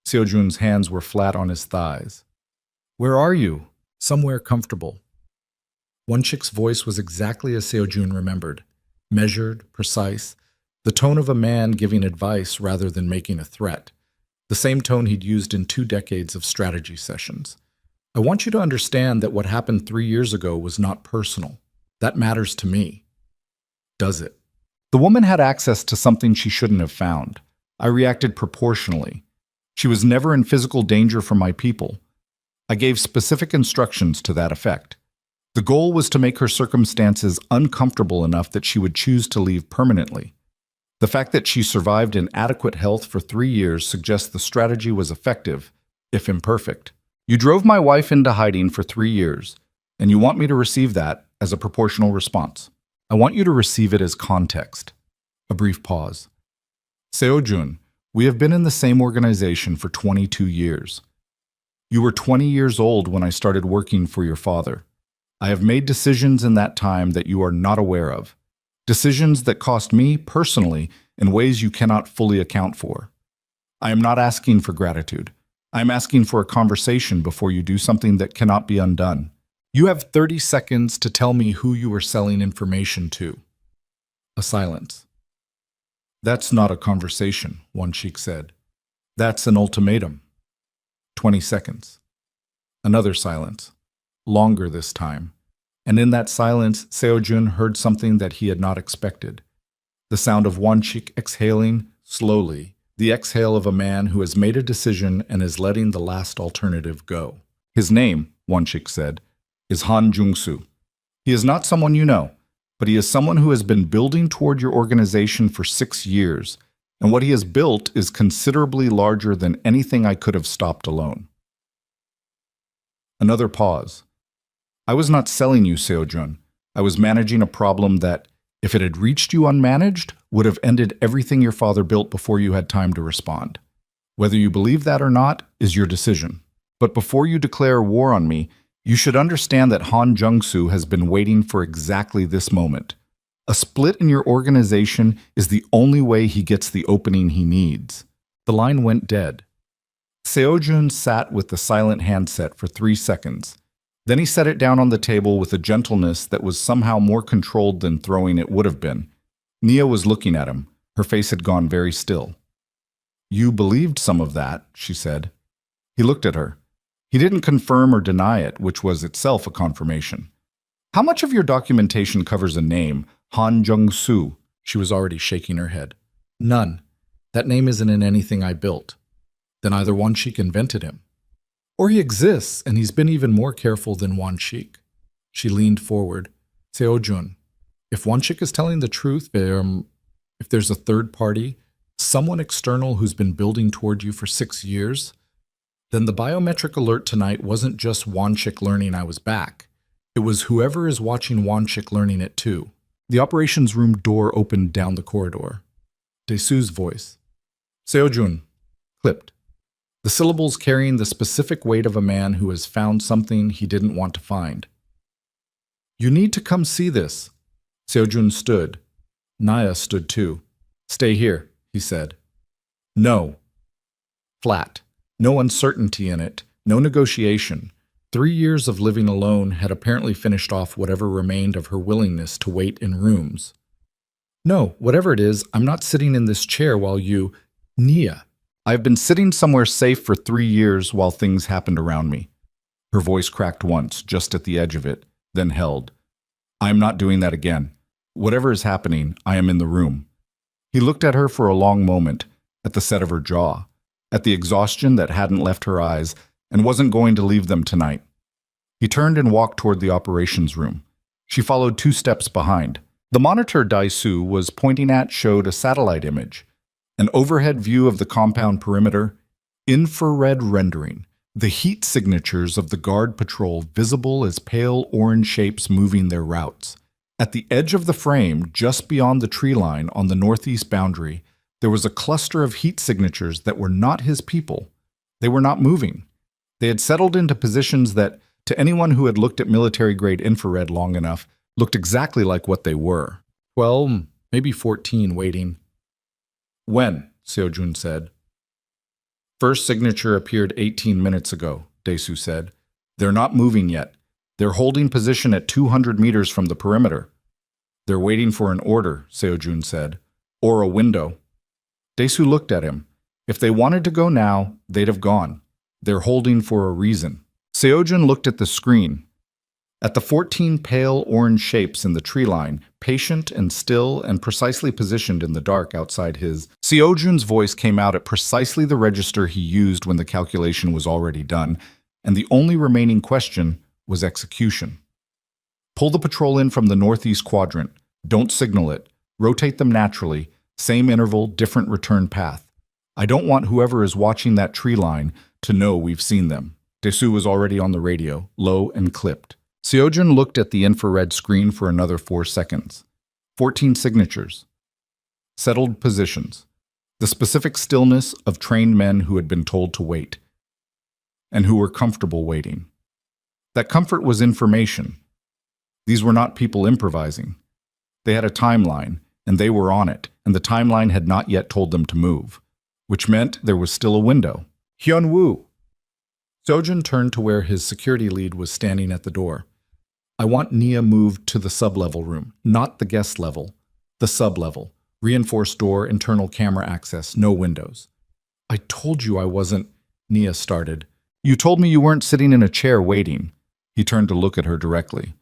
S1: Seo-jun's hands were flat on his thighs. Where are you? Somewhere comfortable. One sheik's voice was exactly as Seo-jun remembered. Measured, precise. The tone of a man giving advice rather than making a threat. The same tone he'd used in 2 decades of strategy sessions. I want you to understand that what happened 3 years ago was not personal. That matters to me. Does it? The woman had access to something she shouldn't have found. I reacted proportionally. She was never in physical danger from my people. I gave specific instructions to that effect. The goal was to make her circumstances uncomfortable enough that she would choose to leave permanently. The fact that she survived in adequate health for 3 years suggests the strategy was effective, if imperfect. You drove my wife into hiding for 3 years, and you want me to receive that as a proportional response. I want you to receive it as context. A brief pause. Seo-jun, we have been in the same organization for 22 years. You were 20 years old when I started working for your father. I have made decisions in that time that you are not aware of. Decisions that cost me, personally, in ways you cannot fully account for. I am not asking for gratitude. I am asking for a conversation before you do something that cannot be undone. You have 30 seconds to tell me who you are selling information to. A silence. That's not a conversation, one sheik said. That's an ultimatum. 20 seconds. Another silence. Longer this time. And in that silence, Seo-jun heard something that he had not expected. The sound of Wanchik exhaling slowly, the exhale of a man who has made a decision and is letting the last alternative go. His name, Wanchik said, is Han Jung-soo. He is not someone you know, but he is someone who has been building toward your organization for 6 years, and what he has built is considerably larger than anything I could have stopped alone. Another pause. I was not selling you, Seo-jun. I was managing a problem that, if it had reached you unmanaged, would have ended everything your father built before you had time to respond. Whether you believe that or not is your decision. But before you declare war on me, you should understand that Han Jung-soo has been waiting for exactly this moment. A split in your organization is the only way he gets the opening he needs. The line went dead. Seo-jun sat with the silent handset for 3 seconds. Then he set it down on the table with a gentleness that was somehow more controlled than throwing it would have been. Nia was looking at him. Her face had gone very still. "You believed some of that," she said. He looked at her. He didn't confirm or deny it, which was itself a confirmation. "How much of your documentation covers a name, Han Jung-soo?" She was already shaking her head. "None. That name isn't in anything I built." Then either Wanchik invented him, or he exists and he's been even more careful than Wanchik. She leaned forward. "Seo-jun, if Wanchik is telling the truth, if there's a third party, someone external who's been building toward you for 6 years, then the biometric alert tonight wasn't just Wanchik learning I was back. It was whoever is watching Wanchik learning it too." The operations room door opened down the corridor. Dae-soo's voice. "Seo-jun," clipped. The syllables carrying the specific weight of a man who has found something he didn't want to find. "You need to come see this." Seo-jun stood. Nia stood too. "Stay here," he said. "No." Flat. No uncertainty in it. No negotiation. 3 years of living alone had apparently finished off whatever remained of her willingness to wait in rooms. "No, whatever it is, I'm not sitting in this chair while you—" "Nia, I've been sitting somewhere safe for 3 years while things happened around me." Her voice cracked once, just at the edge of it, then held. "I am not doing that again. Whatever is happening, I am in the room." He looked at her for a long moment, at the set of her jaw, at the exhaustion that hadn't left her eyes and wasn't going to leave them tonight. He turned and walked toward the operations room. She followed 2 steps behind. The monitor Dae-soo was pointing at showed a satellite image. An overhead view of the compound perimeter, infrared rendering, the heat signatures of the guard patrol visible as pale orange shapes moving their routes. At the edge of the frame, just beyond the tree line on the northeast boundary, there was a cluster of heat signatures that were not his people. They were not moving. They had settled into positions that, to anyone who had looked at military-grade infrared long enough, looked exactly like what they were. 12, maybe 14 waiting. "When?" Seo-jun said. "First signature appeared 18 minutes ago," Dae-soo said. "They're not moving yet. They're holding position at 200 meters from the perimeter." "They're waiting for an order," Seo-jun said. "Or a window." Dae-soo looked at him. If they wanted to go now, they'd have gone. They're holding for a reason. Seo-jun looked at the screen. At the 14 pale orange shapes in the tree line, patient and still and precisely positioned in the dark outside his. Seo-jun's voice came out at precisely the register he used when the calculation was already done, and the only remaining question was execution. "Pull the patrol in from the northeast quadrant. Don't signal it. Rotate them naturally. Same interval, different return path. I don't want whoever is watching that tree line to know we've seen them." Dae-soo was already on the radio, low and clipped. Seo-jun looked at the infrared screen for another 4 seconds. 14 signatures. Settled positions. The specific stillness of trained men who had been told to wait, and who were comfortable waiting. That comfort was information. These were not people improvising. They had a timeline, and they were on it, and the timeline had not yet told them to move, which meant there was still a window. "Hyun-woo!" Seo-jun turned to where his security lead was standing at the door. "I want Nia moved to the sub-level room, not the guest level. The sub-level. Reinforced door, internal camera access, no windows." "I told you I wasn't," Nia started. "You told me you weren't sitting in a chair waiting." He turned to look at her directly.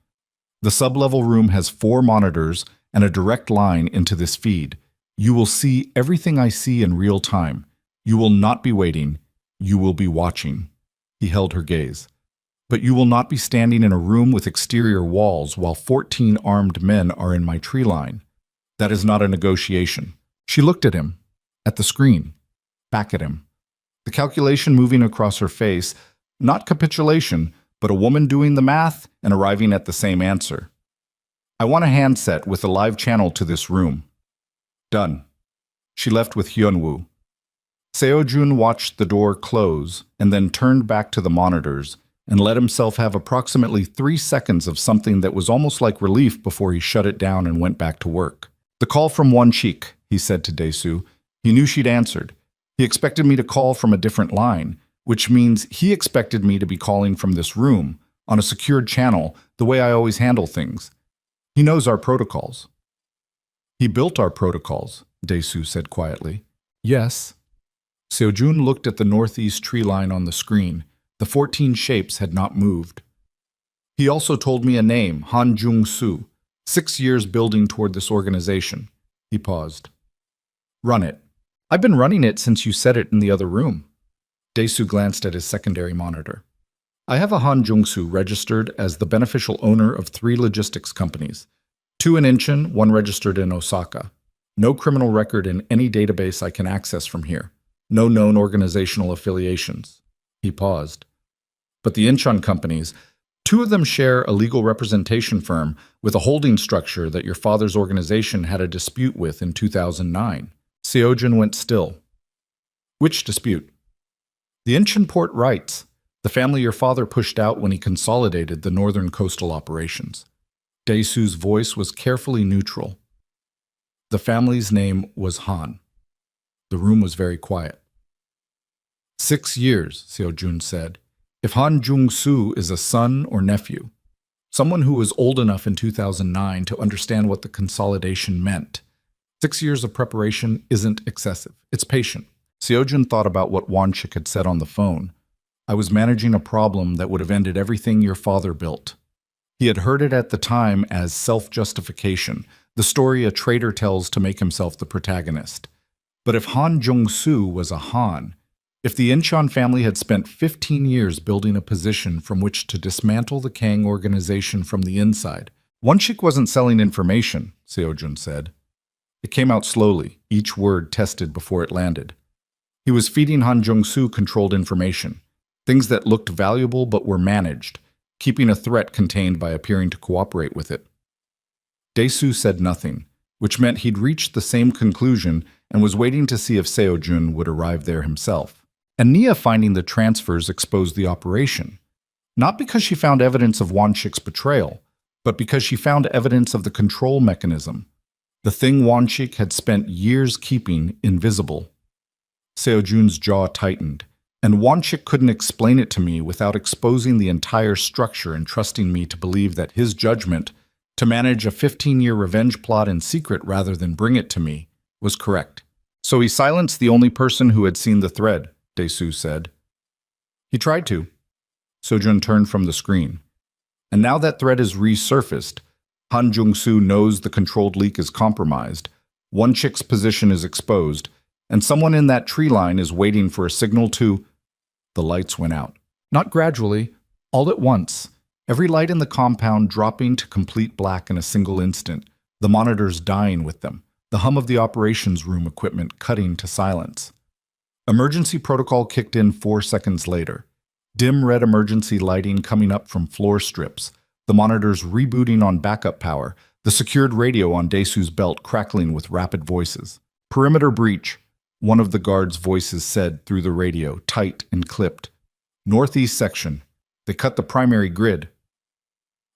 S1: "The sub-level room has 4 monitors and a direct line into this feed. You will see everything I see in real time. You will not be waiting. You will be watching. He held her gaze. But you will not be standing in a room with exterior walls while 14 armed men are in my tree line. That is not a negotiation. She looked at him, at the screen, back at him. The calculation moving across her face, not capitulation, but a woman doing the math and arriving at the same answer. I want a handset with a live channel to this room. Done. She left with Hyunwoo. Seo-jun watched the door close and then turned back to the monitors and let himself have approximately 3 seconds of something that was almost like relief before he shut it down and went back to work. The call from Won-shik, he said to Dae-soo. He knew she'd answered. He expected me to call from a different line, which means he expected me to be calling from this room, on a secured channel, the way I always handle things. He knows our protocols. He built our protocols, Dae-soo said quietly. Yes. Seo-jun looked at the northeast tree line on the screen. The 14 shapes had not moved. He also told me a name, Han Jung-soo. 6 years building toward this organization. He paused. Run it. I've been running it since you said it in the other room. Dae-soo glanced at his secondary monitor. I have a Han Jung-soo registered as the beneficial owner of 3 logistics companies. 2 in Incheon, 1 registered in Osaka. No criminal record in any database I can access from here. No known organizational affiliations. He paused. But the Incheon companies, 2 of them share a legal representation firm with a holding structure that your father's organization had a dispute with in 2009. Seo-jun went still. Which dispute? The Incheon port rights, the family your father pushed out when he consolidated the northern coastal operations. Dae-soo's voice was carefully neutral. The family's name was Han. The room was very quiet. 6 years, Seo-jun said. If Han Jung-soo is a son or nephew, someone who was old enough in 2009 to understand what the consolidation meant, 6 years of preparation isn't excessive. It's patient. Seo-jun thought about what Won-shik had said on the phone. I was managing a problem that would have ended everything your father built. He had heard it at the time as self-justification, the story a traitor tells to make himself the protagonist. But if Han Jung-soo was a Han, if the Incheon family had spent 15 years building a position from which to dismantle the Kang organization from the inside, Won-shik wasn't selling information, Seo-jun said. It came out slowly, each word tested before it landed. He was feeding Han Jung-soo controlled information, things that looked valuable but were managed, keeping a threat contained by appearing to cooperate with it. Dae-soo said nothing, which meant he'd reached the same conclusion and was waiting to see if Seo-jun would arrive there himself. And Nia finding the transfers exposed the operation, not because she found evidence of Won-shik's betrayal, but because she found evidence of the control mechanism, the thing Won-shik had spent years keeping invisible. Seo-jun's jaw tightened, and Won-shik couldn't explain it to me without exposing the entire structure and trusting me to believe that his judgment to manage a 15-year revenge plot in secret rather than bring it to me was correct. So he silenced the only person who had seen the thread, Dae-soo said. He tried to. Seo-jun turned from the screen. And now that thread is resurfaced, Han Jung-soo knows the controlled leak is compromised, Won-shik's position is exposed, and someone in that tree line is waiting for a signal to... The lights went out. Not gradually, all at once, every light in the compound dropping to complete black in a single instant, the monitors dying with them, the hum of the operations room equipment cutting to silence. Emergency protocol kicked in 4 seconds later. Dim red emergency lighting coming up from floor strips, the monitors rebooting on backup power, the secured radio on Dae-soo's belt crackling with rapid voices. Perimeter breach, one of the guards' voices said through the radio, tight and clipped. Northeast section. They cut the primary grid.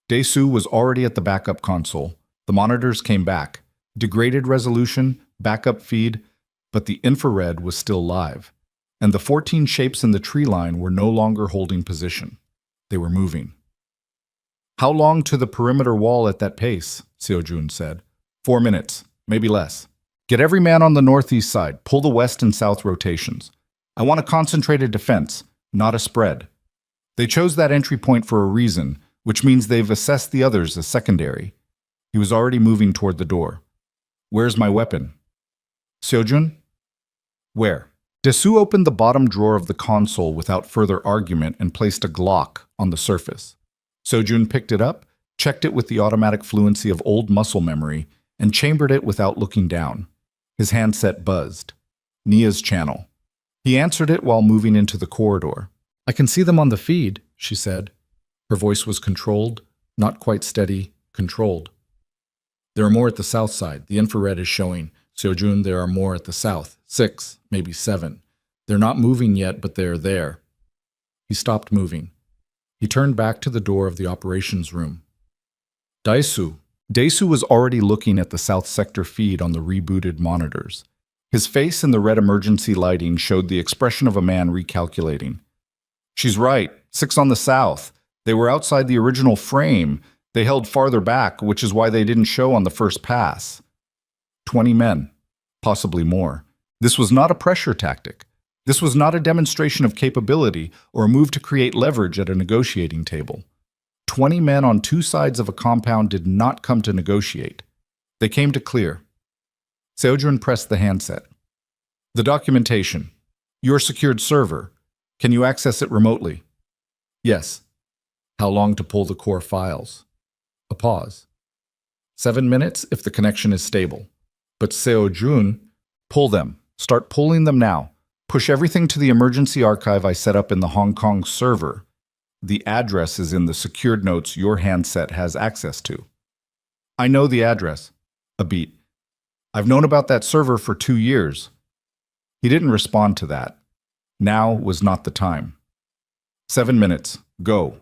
S1: Dae-soo was already at the backup console. The monitors came back. Degraded resolution, backup feed, but the infrared was still live, and the 14 shapes in the tree line were no longer holding position. They were moving. How long to the perimeter wall at that pace? Seo-jun said. 4 minutes, maybe less. Get every man on the northeast side, pull the west and south rotations. I want a concentrated defense, not a spread. They chose that entry point for a reason, which means they've assessed the others as secondary. He was already moving toward the door. Where's my weapon? Seojun? Where? Desu opened the bottom drawer of the console without further argument and placed a Glock on the surface. Seojun picked it up, checked it with the automatic fluency of old muscle memory, and chambered it without looking down. His handset buzzed. Nia's channel. He answered it while moving into the corridor. I can see them on the feed, she said. Her voice was controlled, not quite steady, controlled. There are more at the south side. The infrared is showing. Seojun, there are more at the south. 6, maybe 7. They're not moving yet, but they're there. He stopped moving. He turned back to the door of the operations room. Daesu was already looking at the south sector feed on the rebooted monitors. His face in the red emergency lighting showed the expression of a man recalculating. She's right. 6 on the south. They were outside the original frame. They held farther back, which is why they didn't show on the first pass. 20 men. Possibly more. This was not a pressure tactic. This was not a demonstration of capability or a move to create leverage at a negotiating table. 20 men on 2 sides of a compound did not come to negotiate. They came to clear. Seojun pressed the handset. The documentation. Your secured server. Can you access it remotely? Yes. How long to pull the core files? A pause. 7 minutes if the connection is stable. But Seojun, pull them. Start pulling them now. Push everything to the emergency archive I set up in the Hong Kong server. The address is in the secured notes your handset has access to. I know the address. A beat. I've known about that server for 2 years. He didn't respond to that. Now was not the time. 7 minutes. Go.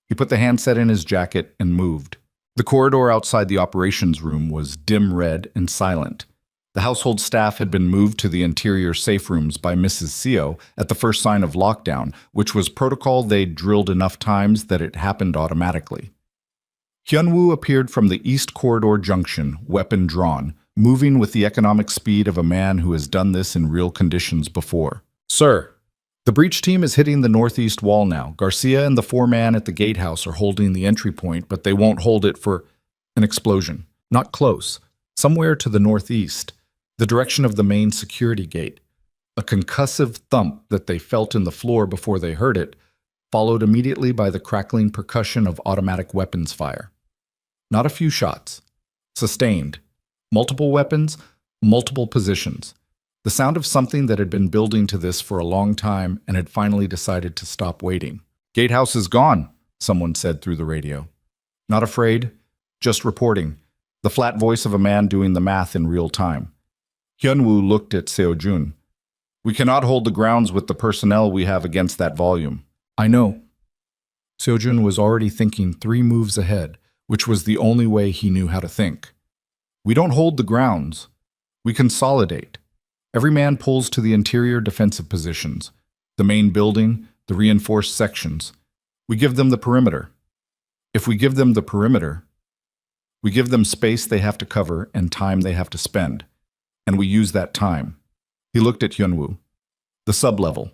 S1: He put the handset in his jacket and moved. The corridor outside the operations room was dim red and silent. The household staff had been moved to the interior safe rooms by Mrs. Seo at the first sign of lockdown, which was protocol they'd drilled enough times that it happened automatically. Hyunwoo appeared from the east corridor junction, weapon drawn, moving with the economic speed of a man who has done this in real conditions before. Sir, the breach team is hitting the northeast wall now. Garcia and the 4-man at the gatehouse are holding the entry point, but they won't hold it for an explosion. Not close. Somewhere to the northeast. The direction of the main security gate. A concussive thump that they felt in the floor before they heard it, followed immediately by the crackling percussion of automatic weapons fire. Not a few shots. Sustained. Multiple weapons, multiple positions. The sound of something that had been building to this for a long time and had finally decided to stop waiting. Gatehouse is gone, someone said through the radio. Not afraid, just reporting. The flat voice of a man doing the math in real time. Hyunwoo looked at Seojun. We cannot hold the grounds with the personnel we have against that volume. I know. Seojun was already thinking 3 moves ahead, which was the only way he knew how to think. We don't hold the grounds. We consolidate. Every man pulls to the interior defensive positions, the main building, the reinforced sections. We give them the perimeter. If we give them the perimeter, we give them space they have to cover and time they have to spend. And we use that time. He looked at Hyunwoo. The sub-level.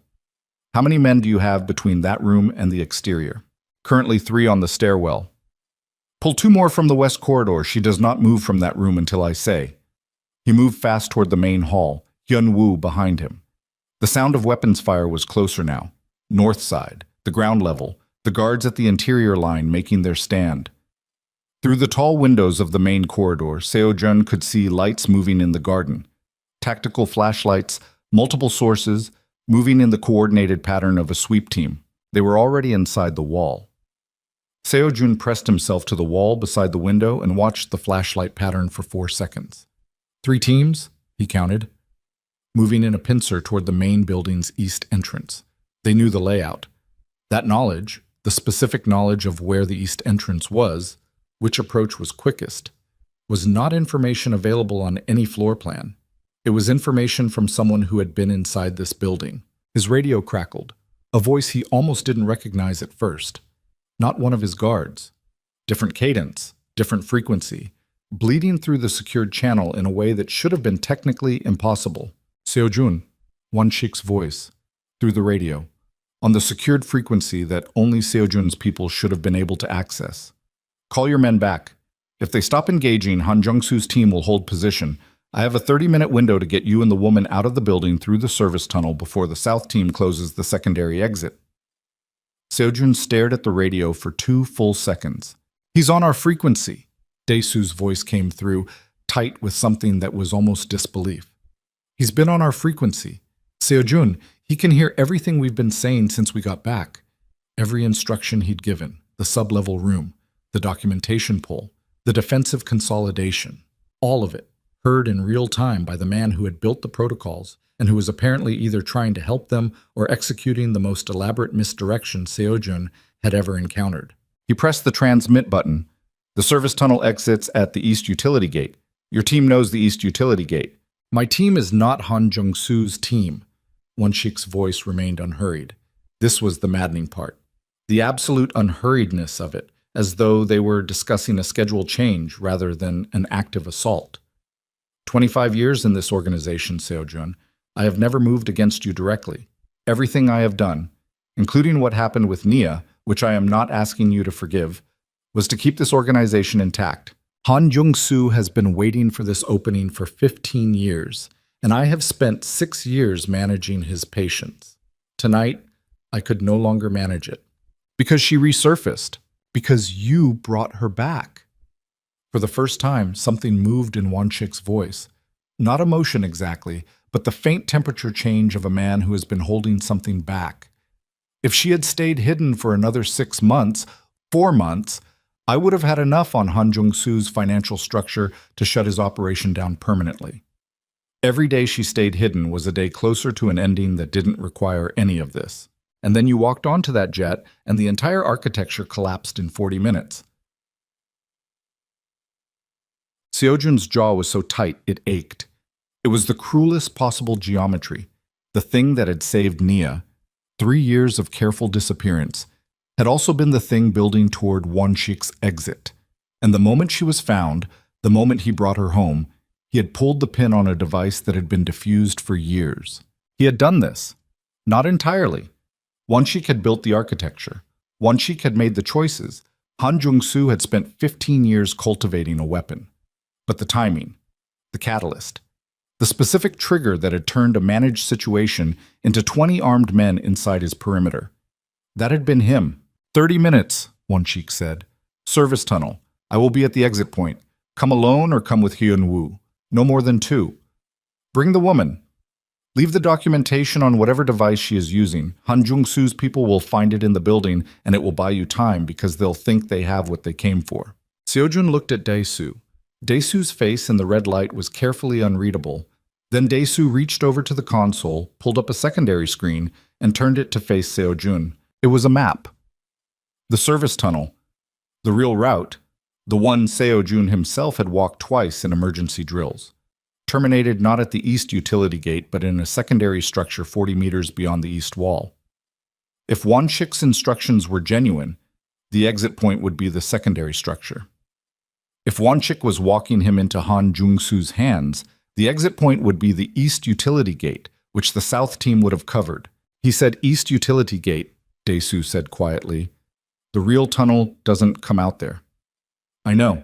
S1: How many men do you have between that room and the exterior? Currently 3 on the stairwell. Pull 2 more from the west corridor. She does not move from that room until I say. He moved fast toward the main hall, Hyunwoo behind him. The sound of weapons fire was closer now. North side, the ground level, the guards at the interior line making their stand. Through the tall windows of the main corridor, Seojun could see lights moving in the garden. Tactical flashlights, multiple sources, moving in the coordinated pattern of a sweep team. They were already inside the wall. Seojun pressed himself to the wall beside the window and watched the flashlight pattern for 4 seconds. 3 teams, he counted, moving in a pincer toward the main building's east entrance. They knew the layout. That knowledge, the specific knowledge of where the east entrance was, which approach was quickest, was not information available on any floor plan. It was information from someone who had been inside this building. His radio crackled, a voice he almost didn't recognize at first. Not one of his guards. Different cadence, different frequency, bleeding through the secured channel in a way that should have been technically impossible. Seojun, one Shik's voice, through the radio, on the secured frequency that only Seojun's people should have been able to access. Call your men back. If they stop engaging, Han Jung-soo's team will hold position. I have a 30-minute window to get you and the woman out of the building through the service tunnel before the south team closes the secondary exit. Seojun stared at the radio for 2 full seconds. He's on our frequency. Dae-soo's voice came through, tight with something that was almost disbelief. He's been on our frequency. Seojun, he can hear everything we've been saying since we got back. Every instruction he'd given, the sub-level room, the documentation poll, the defensive consolidation, all of it, heard in real time by the man who had built the protocols and who was apparently either trying to help them or executing the most elaborate misdirection Seojun had ever encountered. He pressed the transmit button. The service tunnel exits at the East Utility Gate. Your team knows the East Utility Gate. My team is not Han Jung-soo's team. Won-shik's voice remained unhurried. This was the maddening part. The absolute unhurriedness of it, as though they were discussing a schedule change rather than an active assault. 25 years in this organization, Seojun. I have never moved against you directly. Everything I have done, including what happened with Nia, which I am not asking you to forgive, was to keep this organization intact. Han Jung-soo has been waiting for this opening for 15 years, and I have spent 6 years managing his patience. Tonight, I could no longer manage it. Because she resurfaced. Because you brought her back. For the first time, something moved in Won-shik's voice. Not emotion exactly, but the faint temperature change of a man who has been holding something back. If she had stayed hidden for another 6 months, 4 months, I would have had enough on Han Jung-soo's financial structure to shut his operation down permanently. Every day she stayed hidden was a day closer to an ending that didn't require any of this. And then you walked onto that jet, and the entire architecture collapsed in 40 minutes. Seojun's jaw was so tight it ached. It was the cruelest possible geometry, the thing that had saved Nia. 3 years of careful disappearance had also been the thing building toward Won-shik's exit. And the moment she was found, the moment he brought her home, he had pulled the pin on a device that had been diffused for years. He had done this. Not entirely. Won-shik had built the architecture. Won-shik had made the choices. Han Jung-soo had spent 15 years cultivating a weapon. But the timing, the catalyst, the specific trigger that had turned a managed situation into 20 armed men inside his perimeter. That had been him. 30 minutes, Won-shik said. Service tunnel. I will be at the exit point. Come alone or come with Hyun-woo. No more than 2. Bring the woman. Leave the documentation on whatever device she is using. Han Jung-soo's people will find it in the building, and it will buy you time because they'll think they have what they came for. Seojun looked at Dae-soo. Dae-soo's face in the red light was carefully unreadable. Then Dae-soo reached over to the console, pulled up a secondary screen, and turned it to face Seojun. It was a map. The service tunnel. The real route. The one Seojun himself had walked twice in emergency drills. Terminated not at the East Utility Gate, but in a secondary structure 40 meters beyond the east wall. If Won-shik's instructions were genuine, the exit point would be the secondary structure. If Won-shik was walking him into Han Jung-soo's hands, the exit point would be the East Utility Gate, which the South team would have covered. He said East Utility Gate, Dae-soo said quietly. The real tunnel doesn't come out there. I know.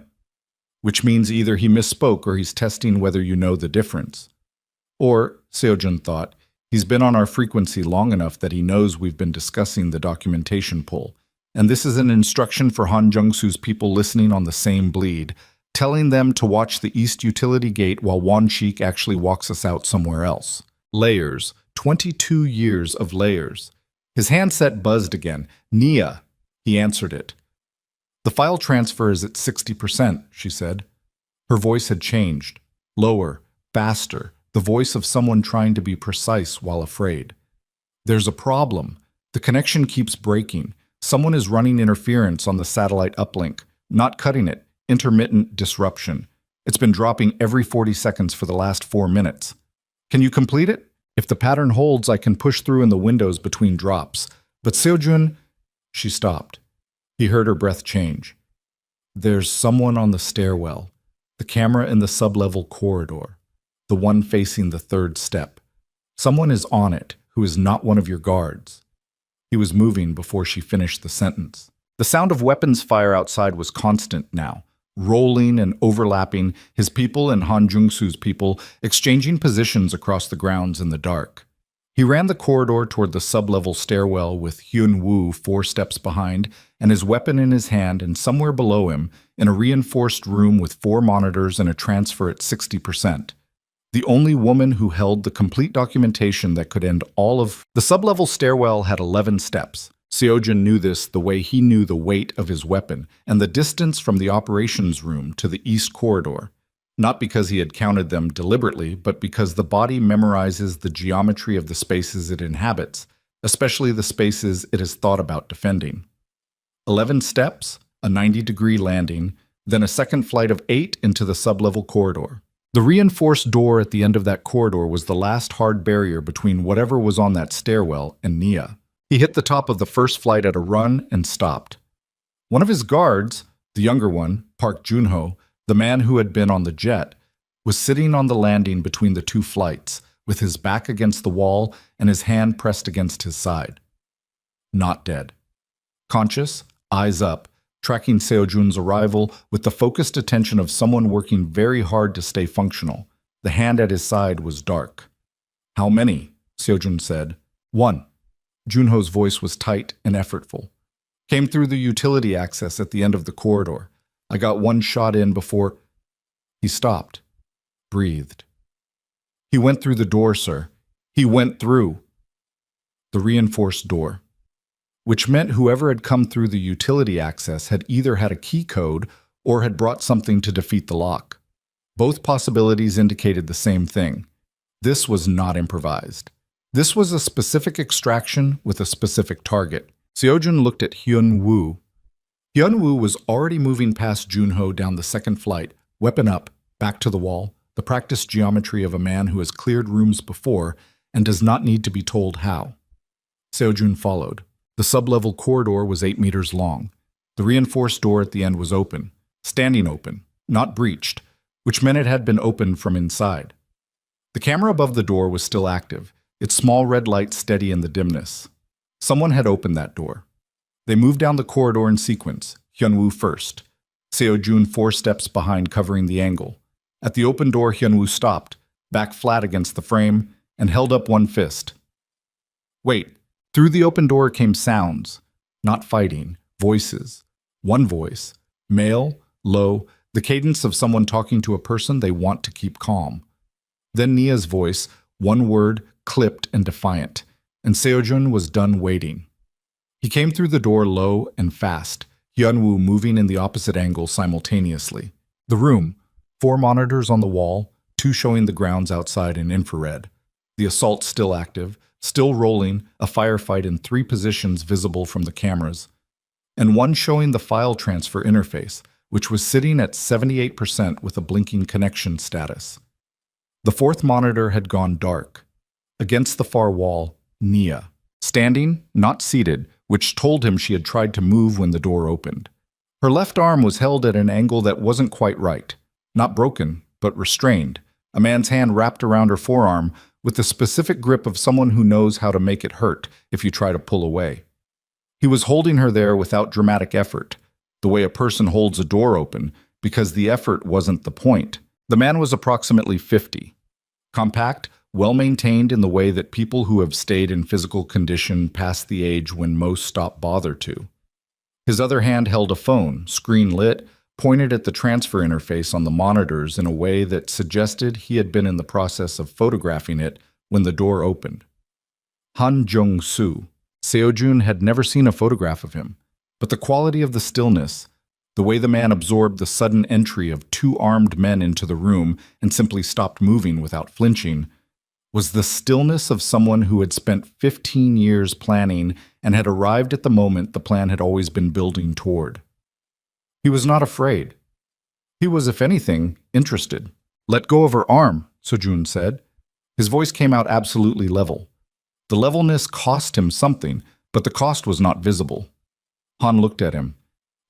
S1: Which means either he misspoke or he's testing whether you know the difference. Or, Seojun thought, he's been on our frequency long enough that he knows we've been discussing the documentation pull. And this is an instruction for Han Jung-soo's people listening on the same bleed, telling them to watch the East Utility Gate while Won-shik actually walks us out somewhere else. Layers. 22 years of layers. His handset buzzed again. Nia. He answered it. The file transfer is at 60%, she said. Her voice had changed. Lower, faster, the voice of someone trying to be precise while afraid. There's a problem. The connection keeps breaking. Someone is running interference on the satellite uplink, not cutting it, intermittent disruption. It's been dropping every 40 seconds for the last 4 minutes. Can you complete it? If the pattern holds, I can push through in the windows between drops. But Seojun... She stopped. He heard her breath change. There's someone on the stairwell, the camera in the sub-level corridor, the one facing the 3rd step. Someone is on it who is not one of your guards. He was moving before she finished the sentence. The sound of weapons fire outside was constant now, rolling and overlapping, his people and Han Jung-soo's people exchanging positions across the grounds in the dark. He ran the corridor toward the sub-level stairwell with Hyun-woo 4 steps behind and his weapon in his hand, and somewhere below him, in a reinforced room with 4 monitors and a transfer at 60%. The only woman who held the complete documentation that could end all of... The sub-level stairwell had 11 steps. Seojun knew this the way he knew the weight of his weapon and the distance from the operations room to the east corridor. Not because he had counted them deliberately, but because the body memorizes the geometry of the spaces it inhabits, especially the spaces it has thought about defending. 11 steps, a 90-degree landing, then a second flight of 8 into the sub-level corridor. The reinforced door at the end of that corridor was the last hard barrier between whatever was on that stairwell and Nia. He hit the top of the first flight at a run and stopped. One of his guards, the younger one, Park Junho, the man who had been on the jet, was sitting on the landing between the 2 flights, with his back against the wall and his hand pressed against his side. Not dead. Conscious, eyes up, tracking Seojun's arrival with the focused attention of someone working very hard to stay functional. The hand at his side was dark. "How many?" Seojun said. "1." Junho's voice was tight and effortful. "Came through the utility access at the end of the corridor. I got 1 shot in before..." He stopped, breathed. "He went through the door, sir. He went through." The reinforced door. Which meant whoever had come through the utility access had either had a key code or had brought something to defeat the lock. Both possibilities indicated the same thing. This was not improvised. This was a specific extraction with a specific target. Seojun looked at Hyun-woo. Hyun-woo was already moving past Junho down the second flight, weapon up, back to the wall, the practiced geometry of a man who has cleared rooms before and does not need to be told how. Seojun followed. The sub-level corridor was 8 meters long. The reinforced door at the end was open, standing open, not breached, which meant it had been opened from inside. The camera above the door was still active, its small red light steady in the dimness. Someone had opened that door. They moved down the corridor in sequence, Hyun-woo first, Seojun 4 steps behind covering the angle. At the open door, Hyun-woo stopped, back flat against the frame, and held up 1 fist. "Wait." Through the open door came sounds, not fighting, voices. 1 voice, male, low, the cadence of someone talking to a person they want to keep calm. Then Nia's voice, 1 word, clipped and defiant, and Seojun was done waiting. He came through the door low and fast, Hyun-woo moving in the opposite angle simultaneously. The room, 4 monitors on the wall, 2 showing the grounds outside in infrared. The assault still active, still rolling, a firefight in 3 positions visible from the cameras, and 1 showing the file transfer interface, which was sitting at 78% with a blinking connection status. The 4th monitor had gone dark. Against the far wall, Nia, standing, not seated, which told him she had tried to move when the door opened. Her left arm was held at an angle that wasn't quite right, not broken, but restrained, a man's hand wrapped around her forearm with the specific grip of someone who knows how to make it hurt if you try to pull away. He was holding her there without dramatic effort, the way a person holds a door open, because the effort wasn't the point. The man was approximately 50. Compact, well-maintained in the way that people who have stayed in physical condition past the age when most stop bother to. His other hand held a phone, screen lit, pointed at the transfer interface on the monitors in a way that suggested he had been in the process of photographing it when the door opened. Han Jung-soo. Seojun had never seen a photograph of him, but the quality of the stillness, the way the man absorbed the sudden entry of 2 armed men into the room and simply stopped moving without flinching, was the stillness of someone who had spent 15 years planning and had arrived at the moment the plan had always been building toward. He was not afraid. He was, if anything, interested. "Let go of her arm," Seojun said. His voice came out absolutely level. The levelness cost him something, but the cost was not visible. Han looked at him.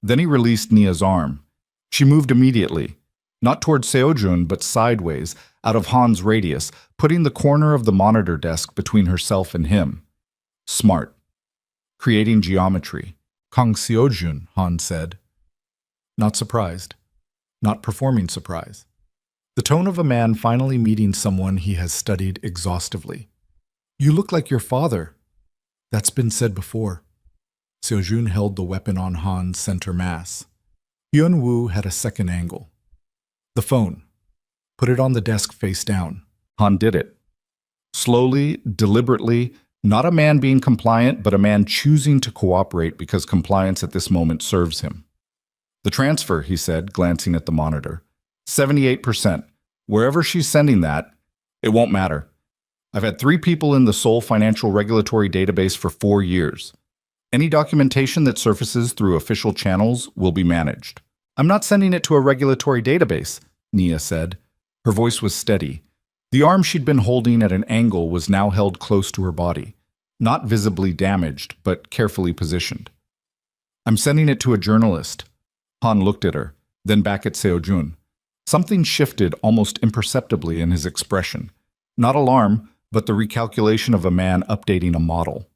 S1: Then he released Nia's arm. She moved immediately, not toward Seojun, but sideways, out of Han's radius, putting the corner of the monitor desk between herself and him. Smart. Creating geometry. "Kang Seojun," Han said. Not surprised. not performing surprise. The tone of a man finally meeting someone he has studied exhaustively. You look like your father. That's been said before. Seojun held the weapon on Han's center mass. Hyun-woo had a second angle. The phone. Put it on the desk face down. Han did it. Slowly, deliberately, not a man being compliant, but a man choosing to cooperate because compliance at this moment serves him. The transfer, he said, glancing at the monitor. 78%. Wherever she's sending that, it won't matter. I've had 3 people in the Seoul Financial Regulatory Database for 4 years. Any documentation that surfaces through official channels will be managed. I'm not sending it to a regulatory database, Nia said. Her voice was steady. The arm she'd been holding at an angle was now held close to her body, not visibly damaged, but carefully positioned. I'm sending it to a journalist. Han looked at her, then back at Seojun. Something shifted almost imperceptibly in his expression. Not alarm, but the recalculation of a man updating a model.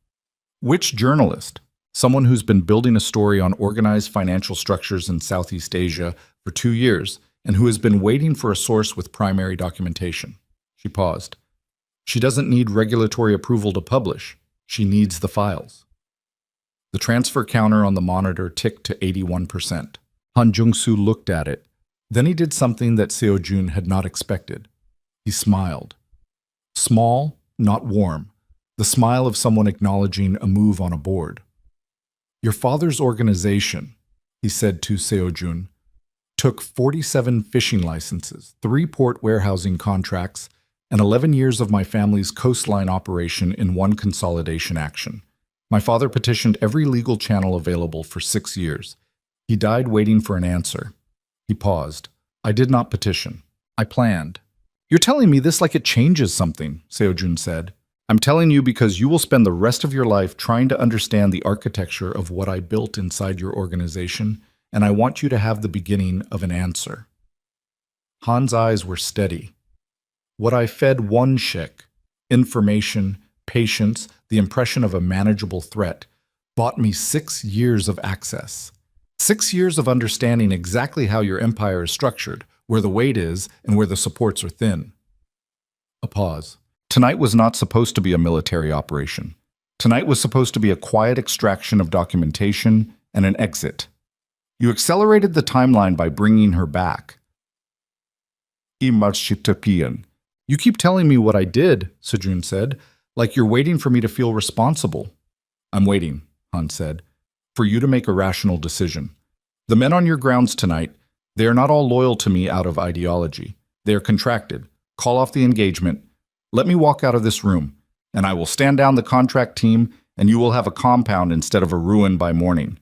S1: Which journalist? Someone who's been building a story on organized financial structures in Southeast Asia for 2 years and who has been waiting for a source with primary documentation. She paused. She doesn't need regulatory approval to publish. She needs the files. The transfer counter on the monitor ticked to 81%. Han Jung-soo looked at it. Then he did something that Seojun had not expected. He smiled. Small, not warm. The smile of someone acknowledging a move on a board. Your father's organization, he said to Seojun, took 47 fishing licenses, 3 port warehousing contracts, and 11 years of my family's coastline operation in one consolidation action. My father petitioned every legal channel available for 6 years. He died waiting for an answer. He paused. I did not petition. I planned. You're telling me this like it changes something, Seojun said. I'm telling you because you will spend the rest of your life trying to understand the architecture of what I built inside your organization, and I want you to have the beginning of an answer. Han's eyes were steady. What I fed one shik, information, patience, the impression of a manageable threat, bought me 6 years of access. 6 years of understanding exactly how your empire is structured, where the weight is and where the supports are thin. A pause. Tonight was not supposed to be a military operation. Tonight was supposed to be a quiet extraction of documentation and an exit. You accelerated the timeline by bringing her back. You keep telling me what I did, Seojun said, like you're waiting for me to feel responsible. I'm waiting, Han said, for you to make a rational decision. The men on your grounds tonight, they are not all loyal to me out of ideology. They are contracted. Call off the engagement. Let me walk out of this room, and I will stand down the contract team, and you will have a compound instead of a ruin by morning.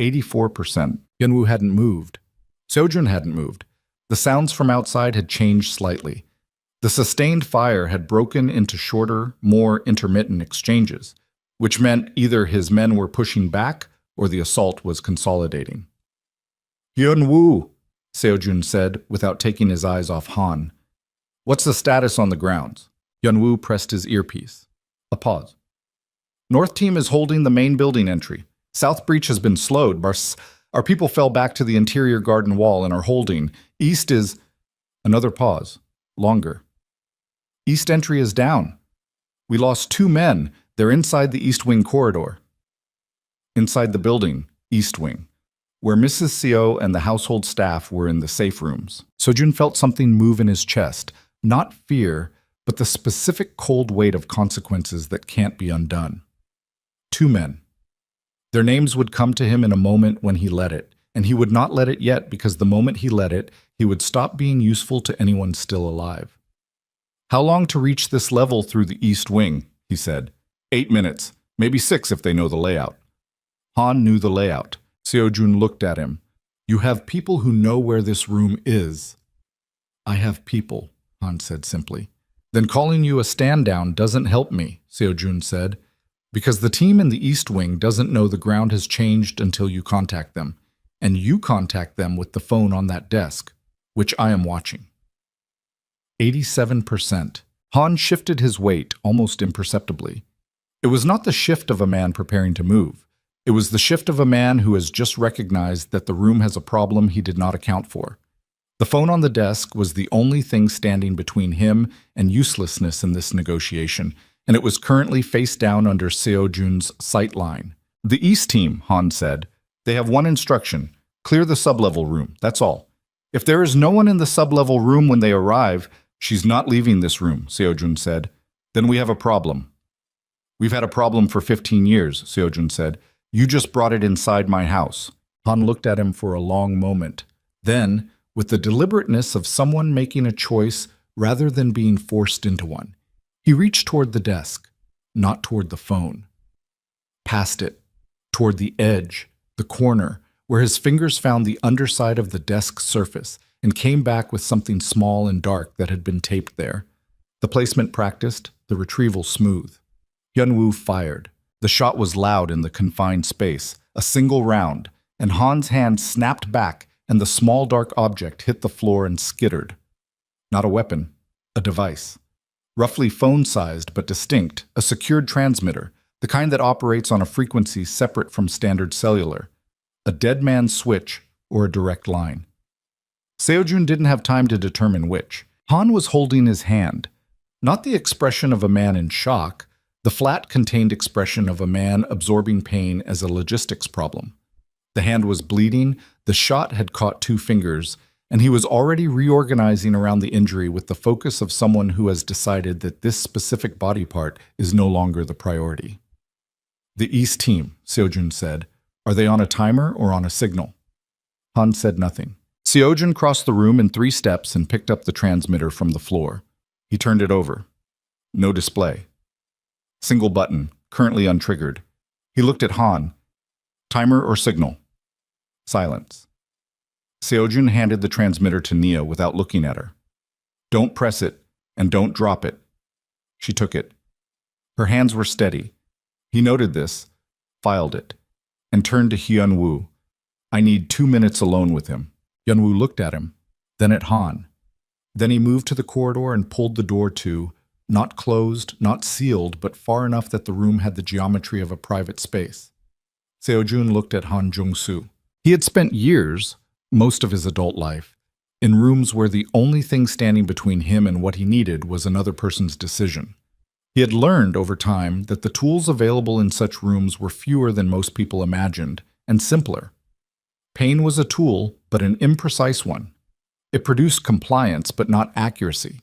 S1: 84%. Hyun-woo hadn't moved. Seojun hadn't moved. The sounds from outside had changed slightly. The sustained fire had broken into shorter, more intermittent exchanges, which meant either his men were pushing back or the assault was consolidating. Hyun-woo, Seojun said without taking his eyes off Han. What's the status on the grounds? Hyun-woo pressed his earpiece. A pause. North team is holding the main building entry. South breach has been slowed. Our people fell back to the interior garden wall and are holding. East is... Another pause. Longer. East entry is down. We lost 2 men. They're inside the East Wing corridor. Inside the building, East Wing, where Mrs. Seo and the household staff were in the safe rooms. Seojun felt something move in his chest. Not fear, but the specific cold weight of consequences that can't be undone. 2 men. Their names would come to him in a moment when he let it, and he would not let it yet because the moment he let it, he would stop being useful to anyone still alive. How long to reach this level through the East Wing, he said. 8 minutes, maybe 6 if they know the layout. Han knew the layout. Seojun looked at him. You have people who know where this room is. I have people, Han said simply. Then calling you a stand-down doesn't help me, Seojun said, because the team in the East Wing doesn't know the ground has changed until you contact them, and you contact them with the phone on that desk, which I am watching. 87%. Han shifted his weight almost imperceptibly. It was not the shift of a man preparing to move. It was the shift of a man who has just recognized that the room has a problem he did not account for. The phone on the desk was the only thing standing between him and uselessness in this negotiation, and it was currently face down under Seo Jun's sight line. "The East team," Han said. "They have one instruction. Clear the sublevel room, that's all. If there is no one in the sublevel room when they arrive, she's not leaving this room," Seo Jun said. "Then we have a problem." "We've had a problem for 15 years, Seo Jun said. "You just brought it inside my house." Han looked at him for a long moment. Then, with the deliberateness of someone making a choice rather than being forced into one, he reached toward the desk, not toward the phone. Past it, toward the edge, the corner, where his fingers found the underside of the desk surface and came back with something small and dark that had been taped there. The placement practiced, the retrieval smooth. Hyun-woo fired. The shot was loud in the confined space, a single round, and Han's hand snapped back and the small dark object hit the floor and skittered. Not a weapon, a device. Roughly phone-sized but distinct, a secured transmitter, the kind that operates on a frequency separate from standard cellular. A dead man's switch or a direct line. Seo Jun didn't have time to determine which. Han was holding his hand. Not the expression of a man in shock, the flat contained expression of a man absorbing pain as a logistics problem. The hand was bleeding, the shot had caught 2 fingers, and he was already reorganizing around the injury with the focus of someone who has decided that this specific body part is no longer the priority. "The East team," Seo Jun said. "Are they on a timer or on a signal?" Han said nothing. Seo Jun crossed the room in 3 steps and picked up the transmitter from the floor. He turned it over. No display. Single button, currently untriggered. He looked at Han. "Timer or signal?" Silence. Seo Jun handed the transmitter to Nia without looking at her. "Don't press it, and don't drop it." She took it. Her hands were steady. He noted this, filed it, and turned to Hyun-woo. "I need 2 minutes alone with him." Hyun-woo looked at him, then at Han. Then he moved to the corridor and pulled the door to, not closed, not sealed, but far enough that the room had the geometry of a private space. Seo Jun looked at Han Jung-soo. He had spent years, most of his adult life, in rooms where the only thing standing between him and what he needed was another person's decision. He had learned over time that the tools available in such rooms were fewer than most people imagined, and simpler. Pain was a tool, but an imprecise one. It produced compliance, but not accuracy.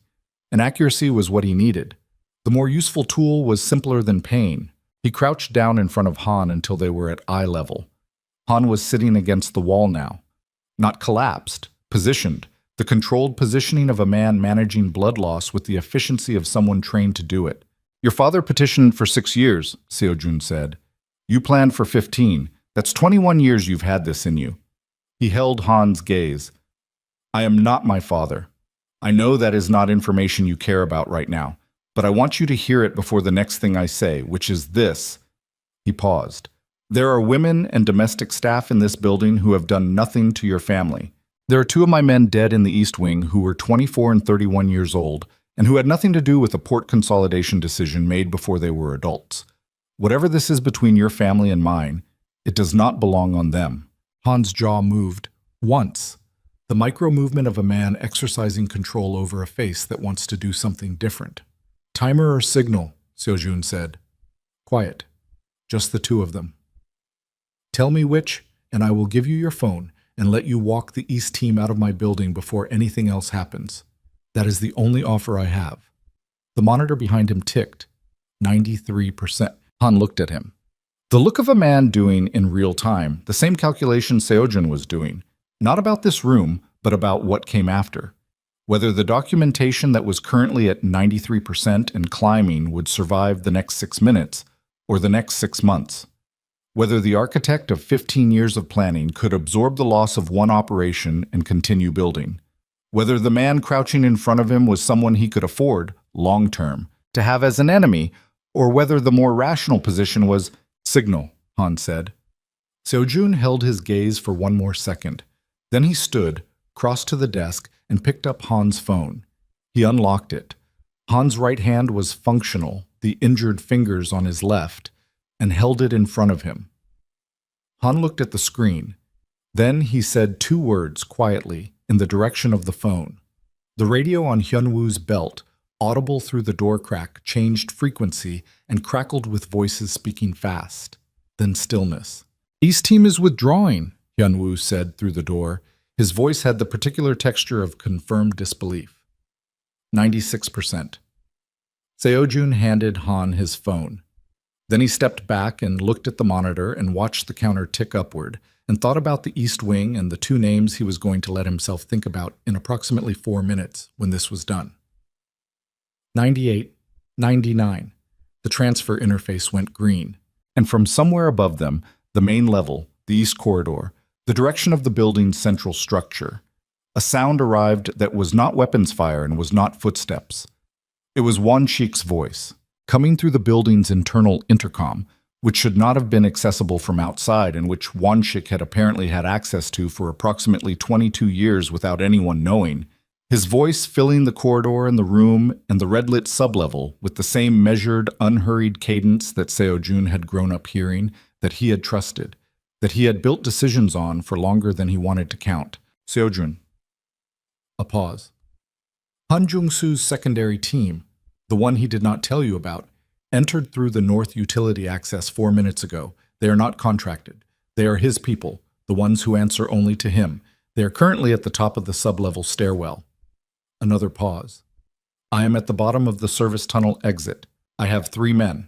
S1: And accuracy was what he needed. The more useful tool was simpler than pain. He crouched down in front of Han until they were at eye level. Han was sitting against the wall now. Not collapsed, positioned, the controlled positioning of a man managing blood loss with the efficiency of someone trained to do it. "Your father petitioned for 6 years, Seo Jun said. "You planned for 15. That's 21 years you've had this in you." He held Han's gaze. "I am not my father. I know that is not information you care about right now, but I want you to hear it before the next thing I say, which is this." He paused. "There are women and domestic staff in this building who have done nothing to your family. There are 2 of my men dead in the East Wing who were 24 and 31 years old, and who had nothing to do with a port consolidation decision made before they were adults. Whatever this is between your family and mine, it does not belong on them." Han's jaw moved. Once. The micro-movement of a man exercising control over a face that wants to do something different. "Timer or signal?" Seo Jun said. "Quiet. Just the 2 of them. Tell me which, and I will give you your phone and let you walk the East team out of my building before anything else happens. That is the only offer I have." The monitor behind him ticked. 93%. Han looked at him. The look of a man doing, in real time, the same calculation Seo Jun was doing. Not about this room, but about what came after. Whether the documentation that was currently at 93% and climbing would survive the next 6 minutes, or the next 6 months. Whether the architect of 15 years of planning could absorb the loss of one operation and continue building. Whether the man crouching in front of him was someone he could afford, long-term, to have as an enemy, or whether the more rational position was signal, Han said. Seo Jun held his gaze for 1 more second. Then he stood, crossed to the desk, and picked up Han's phone. He unlocked it. Han's right hand was functional, the injured fingers on his left, and held it in front of him. Han looked at the screen. Then he said 2 words quietly, in the direction of the phone. The radio on Hyunwoo's belt, audible through the door crack, changed frequency and crackled with voices speaking fast. Then stillness. "East team is withdrawing," Hyunwoo said through the door. His voice had the particular texture of confirmed disbelief. 96%. Seojun handed Han his phone. Then he stepped back and looked at the monitor and watched the counter tick upward, and thought about the East Wing and the two names he was going to let himself think about in approximately 4 minutes when this was done. 98, 99. The transfer interface went green, and from somewhere above them, the main level, the East Corridor, the direction of the building's central structure, a sound arrived that was not weapons fire and was not footsteps. It was Won Shik's voice, coming through the building's internal intercom, which should not have been accessible from outside and which Won Shik had apparently had access to for approximately 22 years without anyone knowing. His voice filling the corridor and the room and the red-lit sublevel with the same measured, unhurried cadence that Seojun had grown up hearing, that he had trusted, that he had built decisions on for longer than he wanted to count. Seojun. A pause. Han Jung-soo's secondary team, the one he did not tell you about, entered through the north utility access 4 minutes ago. They are not contracted. They are his people, the ones who answer only to him. They are currently at the top of the sublevel stairwell. Another pause. I am at the bottom of the service tunnel exit. I have 3 men.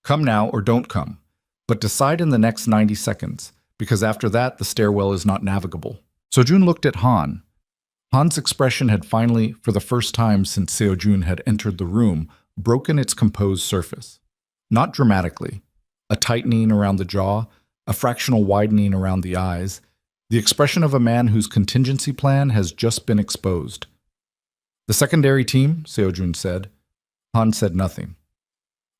S1: Come now or don't come, but decide in the next 90 seconds, because after that the stairwell is not navigable. Seojun looked at Han. Han's expression had finally, for the first time since Seojun had entered the room, broken its composed surface. Not dramatically. A tightening around the jaw, a fractional widening around the eyes, the expression of a man whose contingency plan has just been exposed. The secondary team, Seojun said. Han said nothing.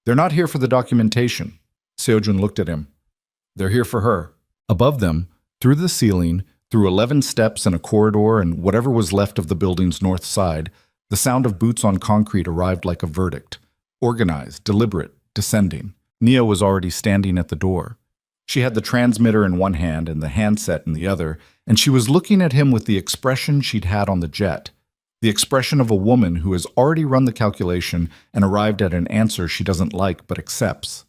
S1: They're not here for the documentation. Seojun looked at him. They're here for her. Above them, through the ceiling, through 11 steps and a corridor and whatever was left of the building's north side, the sound of boots on concrete arrived like a verdict. Organized, deliberate, descending. Nia was already standing at the door. She had the transmitter in one hand and the handset in the other, and she was looking at him with the expression she'd had on the jet. The expression of a woman who has already run the calculation and arrived at an answer she doesn't like but accepts.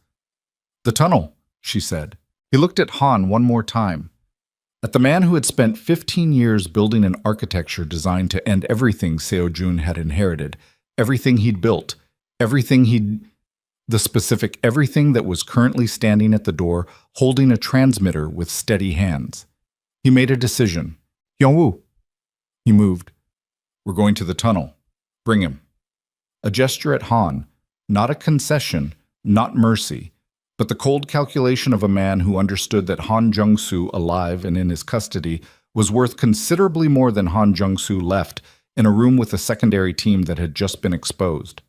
S1: The tunnel, she said. He looked at Han one more time. At the man who had spent 15 years building an architecture designed to end everything Seojun had inherited, everything he'd built, everything that was currently standing at the door, holding a transmitter with steady hands. He made a decision. Hyunwoo. He moved. We're going to the tunnel. Bring him. A gesture at Han, not a concession, not mercy, but the cold calculation of a man who understood that Han Jung-soo, alive and in his custody, was worth considerably more than Han Jung-soo left in a room with a secondary team that had just been exposed.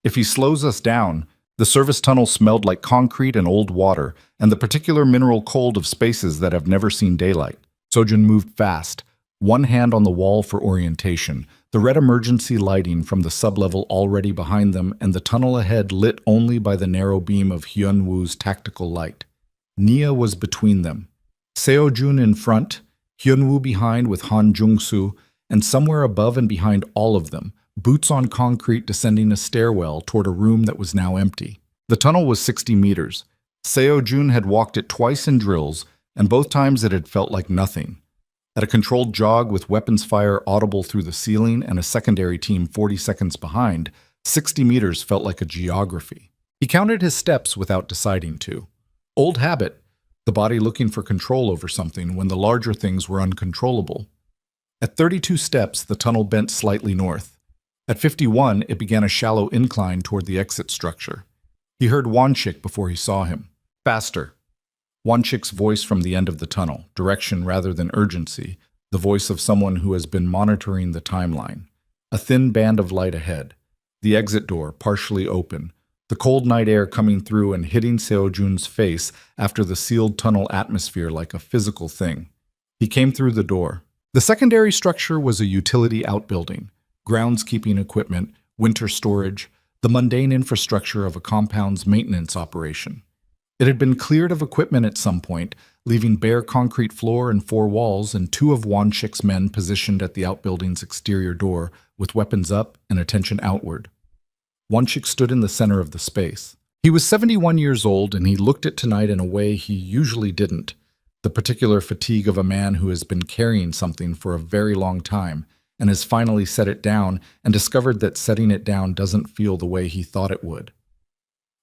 S1: If he slows us down, the service tunnel smelled like concrete and old water, and the particular mineral cold of spaces that have never seen daylight. Seojun moved fast, one hand on the wall for orientation, the red emergency lighting from the sublevel already behind them and the tunnel ahead lit only by the narrow beam of Hyunwoo's tactical light. Nia was between them. Seojun in front, Hyunwoo behind with Han Jung-soo, and somewhere above and behind all of them, boots on concrete descending a stairwell toward a room that was now empty. The tunnel was 60 meters. Seojun had walked it twice in drills, and both times it had felt like nothing. At a controlled jog with weapons fire audible through the ceiling and a secondary team 40 seconds behind, 60 meters felt like a geography. He counted his steps without deciding to. Old habit, the body looking for control over something when the larger things were uncontrollable. At 32 steps, the tunnel bent slightly north. At 51, it began a shallow incline toward the exit structure. He heard Won Shik before he saw him. Faster. Won Shik's voice from the end of the tunnel, direction rather than urgency, the voice of someone who has been monitoring the timeline. A thin band of light ahead. The exit door, partially open. The cold night air coming through and hitting Seojun's face after the sealed tunnel atmosphere like a physical thing. He came through the door. The secondary structure was a utility outbuilding, groundskeeping equipment, winter storage, the mundane infrastructure of a compound's maintenance operation. It had been cleared of equipment at some point, leaving bare concrete floor and four walls and two of Wanshik's men positioned at the outbuilding's exterior door with weapons up and attention outward. Wanshik stood in the center of the space. He was 71 years old and he looked at tonight in a way he usually didn't, the particular fatigue of a man who has been carrying something for a very long time and has finally set it down and discovered that setting it down doesn't feel the way he thought it would.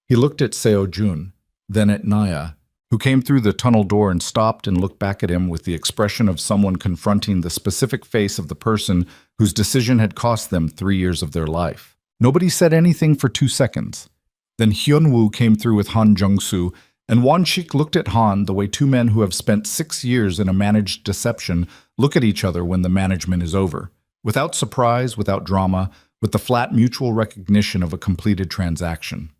S1: He looked at Seo Jun, then at Naya, who came through the tunnel door and stopped and looked back at him with the expression of someone confronting the specific face of the person whose decision had cost them 3 years of their life. Nobody said anything for 2 seconds. Then Hyun-woo came through with Han Jung-soo, and Wanshik looked at Han the way two men who have spent 6 years in a managed deception look at each other when the management is over, without surprise, without drama, with the flat mutual recognition of a completed transaction.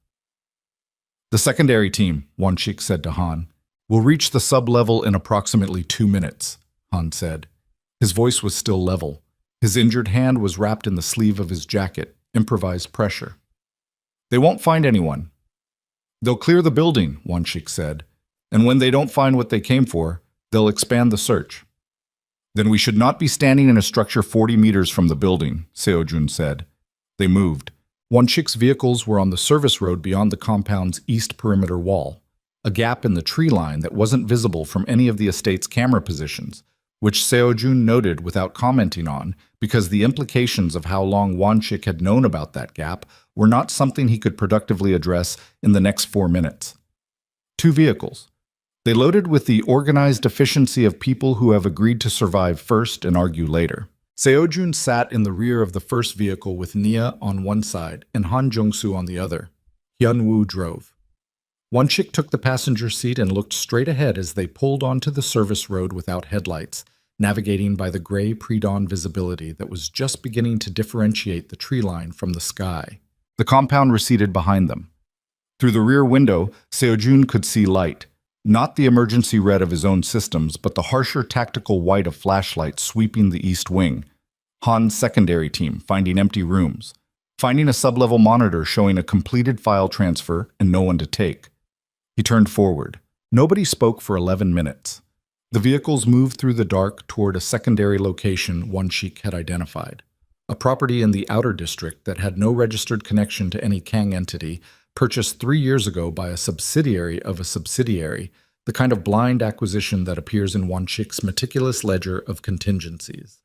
S1: "The secondary team," Wanshik said to Han, "will reach the sub-level in approximately 2 minutes," Han said. His voice was still level. His injured hand was wrapped in the sleeve of his jacket, improvised pressure. "They won't find anyone. They'll clear the building," Wanshik said, "and when they don't find what they came for, they'll expand the search." "Then we should not be standing in a structure 40 meters from the building," Seo Jun said. They moved. Wanshik's vehicles were on the service road beyond the compound's east perimeter wall, a gap in the tree line that wasn't visible from any of the estate's camera positions, which Seo Jun noted without commenting on because the implications of how long Wanshik had known about that gap were not something he could productively address in the next 4 minutes. 2 vehicles. They loaded with the organized efficiency of people who have agreed to survive first and argue later. Seo Jun sat in the rear of the first vehicle with Nia on one side and Han Jung-soo on the other. Hyun-woo drove. Wanshik took the passenger seat and looked straight ahead as they pulled onto the service road without headlights, navigating by the gray pre-dawn visibility that was just beginning to differentiate the tree line from the sky. The compound receded behind them. Through the rear window, Seo Jun could see light. Not the emergency red of his own systems, but the harsher tactical white of flashlights sweeping the east wing. Han's secondary team finding empty rooms. Finding a sub-level monitor showing a completed file transfer and no one to take. He turned forward. Nobody spoke for 11 minutes. The vehicles moved through the dark toward a secondary location Wanshik had identified. A property in the outer district that had no registered connection to any Kang entity, purchased 3 years ago by a subsidiary of a subsidiary, the kind of blind acquisition that appears in Wanshik's meticulous ledger of contingencies.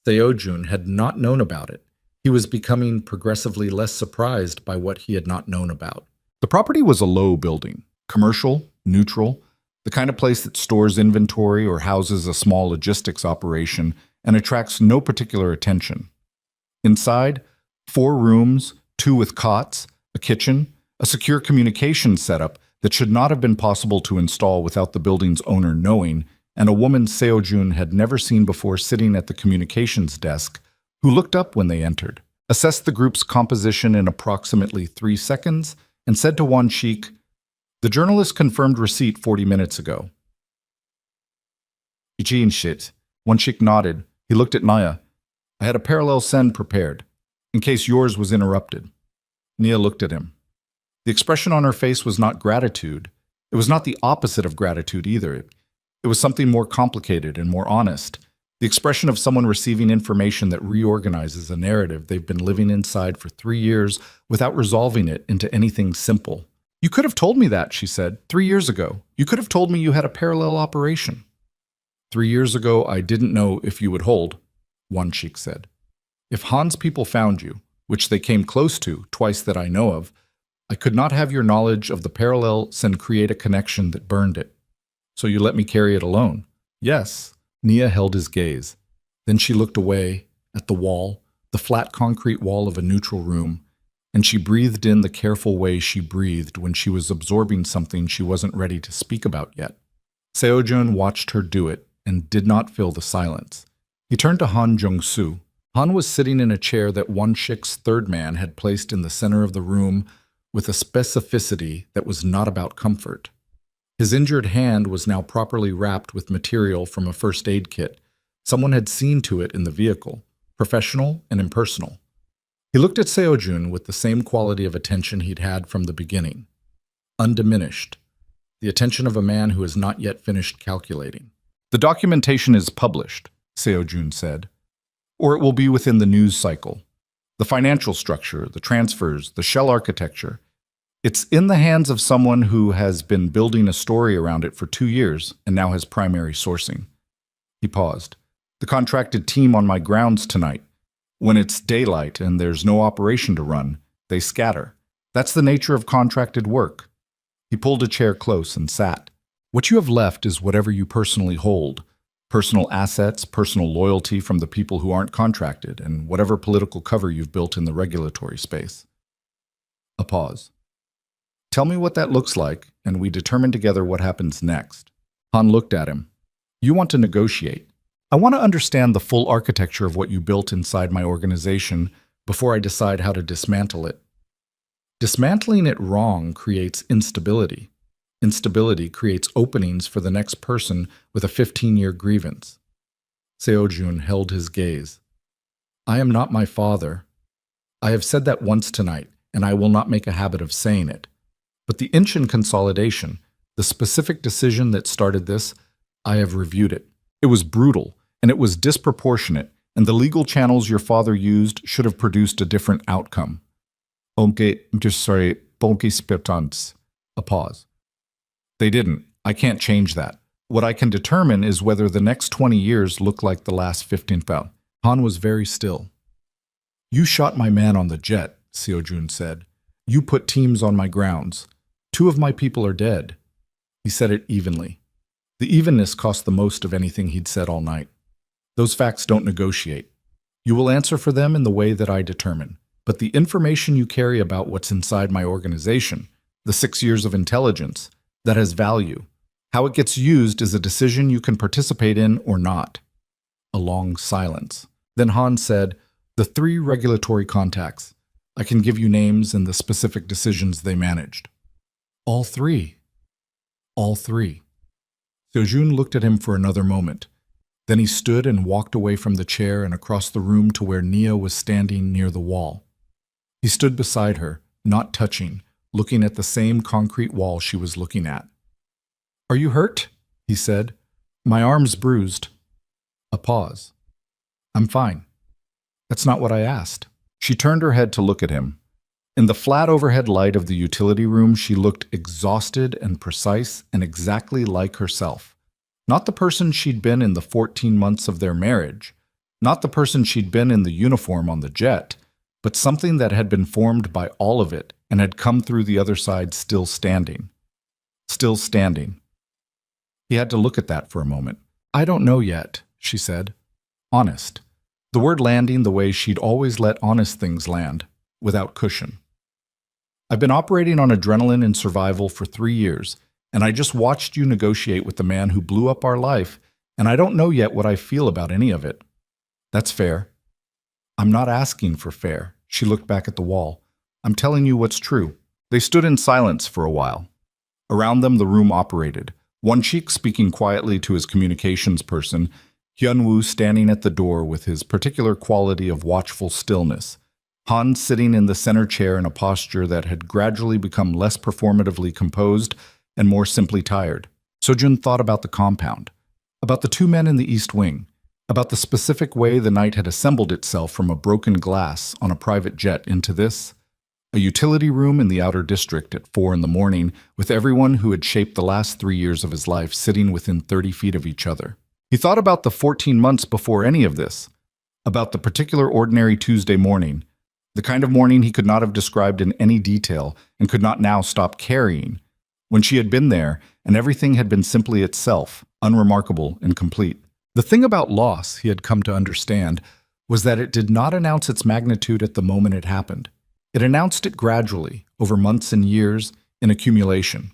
S1: Seo Jun had not known about it. He was becoming progressively less surprised by what he had not known about. The property was a low building, commercial, neutral, the kind of place that stores inventory or houses a small logistics operation and attracts no particular attention. Inside, 4 rooms, 2 with cots, a kitchen, a secure communications setup that should not have been possible to install without the building's owner knowing, and a woman Seo Jun had never seen before sitting at the communications desk, who looked up when they entered, assessed the group's composition in approximately 3 seconds, and said to Wanshik, "The journalist confirmed receipt 40 minutes ago." "Ichiin shit." Wanshik nodded. He looked at Naya. "I had a parallel send prepared, in case yours was interrupted." Nia looked at him. The expression on her face was not gratitude. It was not the opposite of gratitude either. It was something more complicated and more honest. The expression of someone receiving information that reorganizes a narrative they've been living inside for 3 years without resolving it into anything simple. "You could have told me that," she said, 3 years ago. "You could have told me you had a parallel operation." 3 years ago, I didn't know if you would hold," Wanshik said. "If Han's people found you, which they came close to, twice that I know of, I could not have your knowledge of the parallels and create a connection that burned it. So you let me carry it alone." "Yes." Nia held his gaze. Then she looked away at the wall, the flat concrete wall of a neutral room, and she breathed in the careful way she breathed when she was absorbing something she wasn't ready to speak about yet. Seo Jun watched her do it and did not fill the silence. He turned to Han Jung-soo. Han was sitting in a chair that Wanshik's third man had placed in the center of the room with a specificity that was not about comfort. His injured hand was now properly wrapped with material from a first aid kit. Someone had seen to it in the vehicle, professional and impersonal. He looked at Seo Jun with the same quality of attention he'd had from the beginning, undiminished. the attention of a man who has not yet finished calculating. The documentation is published, Seo-jun said, or it will be within the news cycle. The financial structure, the transfers, the shell architecture. It's in the hands of someone who has been building a story around it for 2 years and now has primary sourcing. He paused. The contracted team on my grounds tonight. When it's daylight and there's no operation to run, they scatter. That's the nature of contracted work. He pulled a chair close and sat. What you have left is whatever you personally hold. Personal assets, personal loyalty from the people who aren't contracted, and whatever political cover you've built in the regulatory space. A pause. Tell me what that looks like, and we determine together what happens next. Han looked at him. You want to negotiate. I want to understand the full architecture of what you built inside my organization before I decide how to dismantle it. Dismantling it wrong creates instability. Instability creates openings for the next person with a 15-year grievance. Seo-jun held his gaze. I am not my father. I have said that once tonight, and I will not make a habit of saying it. But the Inchin consolidation, the specific decision that started this, I have reviewed it. It was brutal, and it was disproportionate, and the legal channels your father used should have produced a different outcome. A pause. They didn't. I can't change that. What I can determine is whether the next 20 years look like the last 15. Han was very still. You shot my man on the jet, Seo-jun said. You put teams on my grounds. 2 of my people are dead. He said it evenly. The evenness cost the most of anything he'd said all night. Those facts don't negotiate. You will answer for them in the way that I determine. But the information you carry about what's inside my organization, the 6 years of intelligence, that has value. How it gets used is a decision you can participate in or not. A long silence. Then Han said, the 3 regulatory contacts. I can give you names and the specific decisions they managed. All 3. All 3. Seo-jun looked at him for another moment. Then he stood and walked away from the chair and across the room to where Nia was standing near the wall. He stood beside her, not touching, looking at the same concrete wall she was looking at. Are you hurt? He said. My arm's bruised. A pause. I'm fine. That's not what I asked. She turned her head to look at him. In the flat overhead light of the utility room, she looked exhausted and precise and exactly like herself. Not the person she'd been in the 14 months of their marriage, not the person she'd been in the uniform on the jet, but something that had been formed by all of it and had come through the other side still standing. Still standing. He had to look at that for a moment. I don't know yet, she said. Honest. The word landing the way she'd always let honest things land, without cushion. I've been operating on adrenaline and survival for 3 years, and I just watched you negotiate with the man who blew up our life, and I don't know yet what I feel about any of it. That's fair. I'm not asking for fair. She looked back at the wall. I'm telling you what's true. They stood in silence for a while. Around them, the room operated. One Cheek speaking quietly to his communications person, Hyun-woo standing at the door with his particular quality of watchful stillness, Han sitting in the center chair in a posture that had gradually become less performatively composed and more simply tired. Seo-jun thought about the compound, about the 2 men in the East Wing, about the specific way the night had assembled itself from a broken glass on a private jet into this, a utility room in the outer district at 4 in the morning with everyone who had shaped the last 3 years of his life sitting within 30 feet of each other. He thought about the 14 months before any of this, about the particular ordinary Tuesday morning, the kind of morning he could not have described in any detail and could not now stop carrying, when she had been there and everything had been simply itself, unremarkable and complete. The thing about loss, he had come to understand, was that it did not announce its magnitude at the moment it happened. It announced it gradually, over months and years, in accumulation,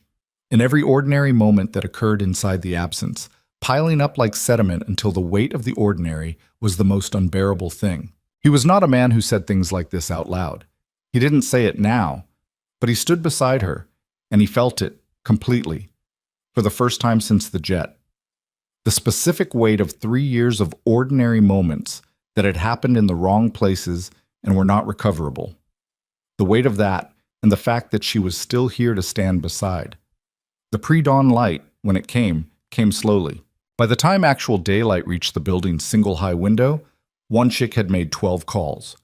S1: in every ordinary moment that occurred inside the absence, piling up like sediment until the weight of the ordinary was the most unbearable thing. He was not a man who said things like this out loud. He didn't say it now, but he stood beside her, and he felt it, completely, for the first time since the jet. The specific weight of 3 years of ordinary moments that had happened in the wrong places and were not recoverable. The weight of that, and the fact that she was still here to stand beside. The pre-dawn light, when it came slowly. By the time actual daylight reached the building's single high window, Won-shik had made 12 calls,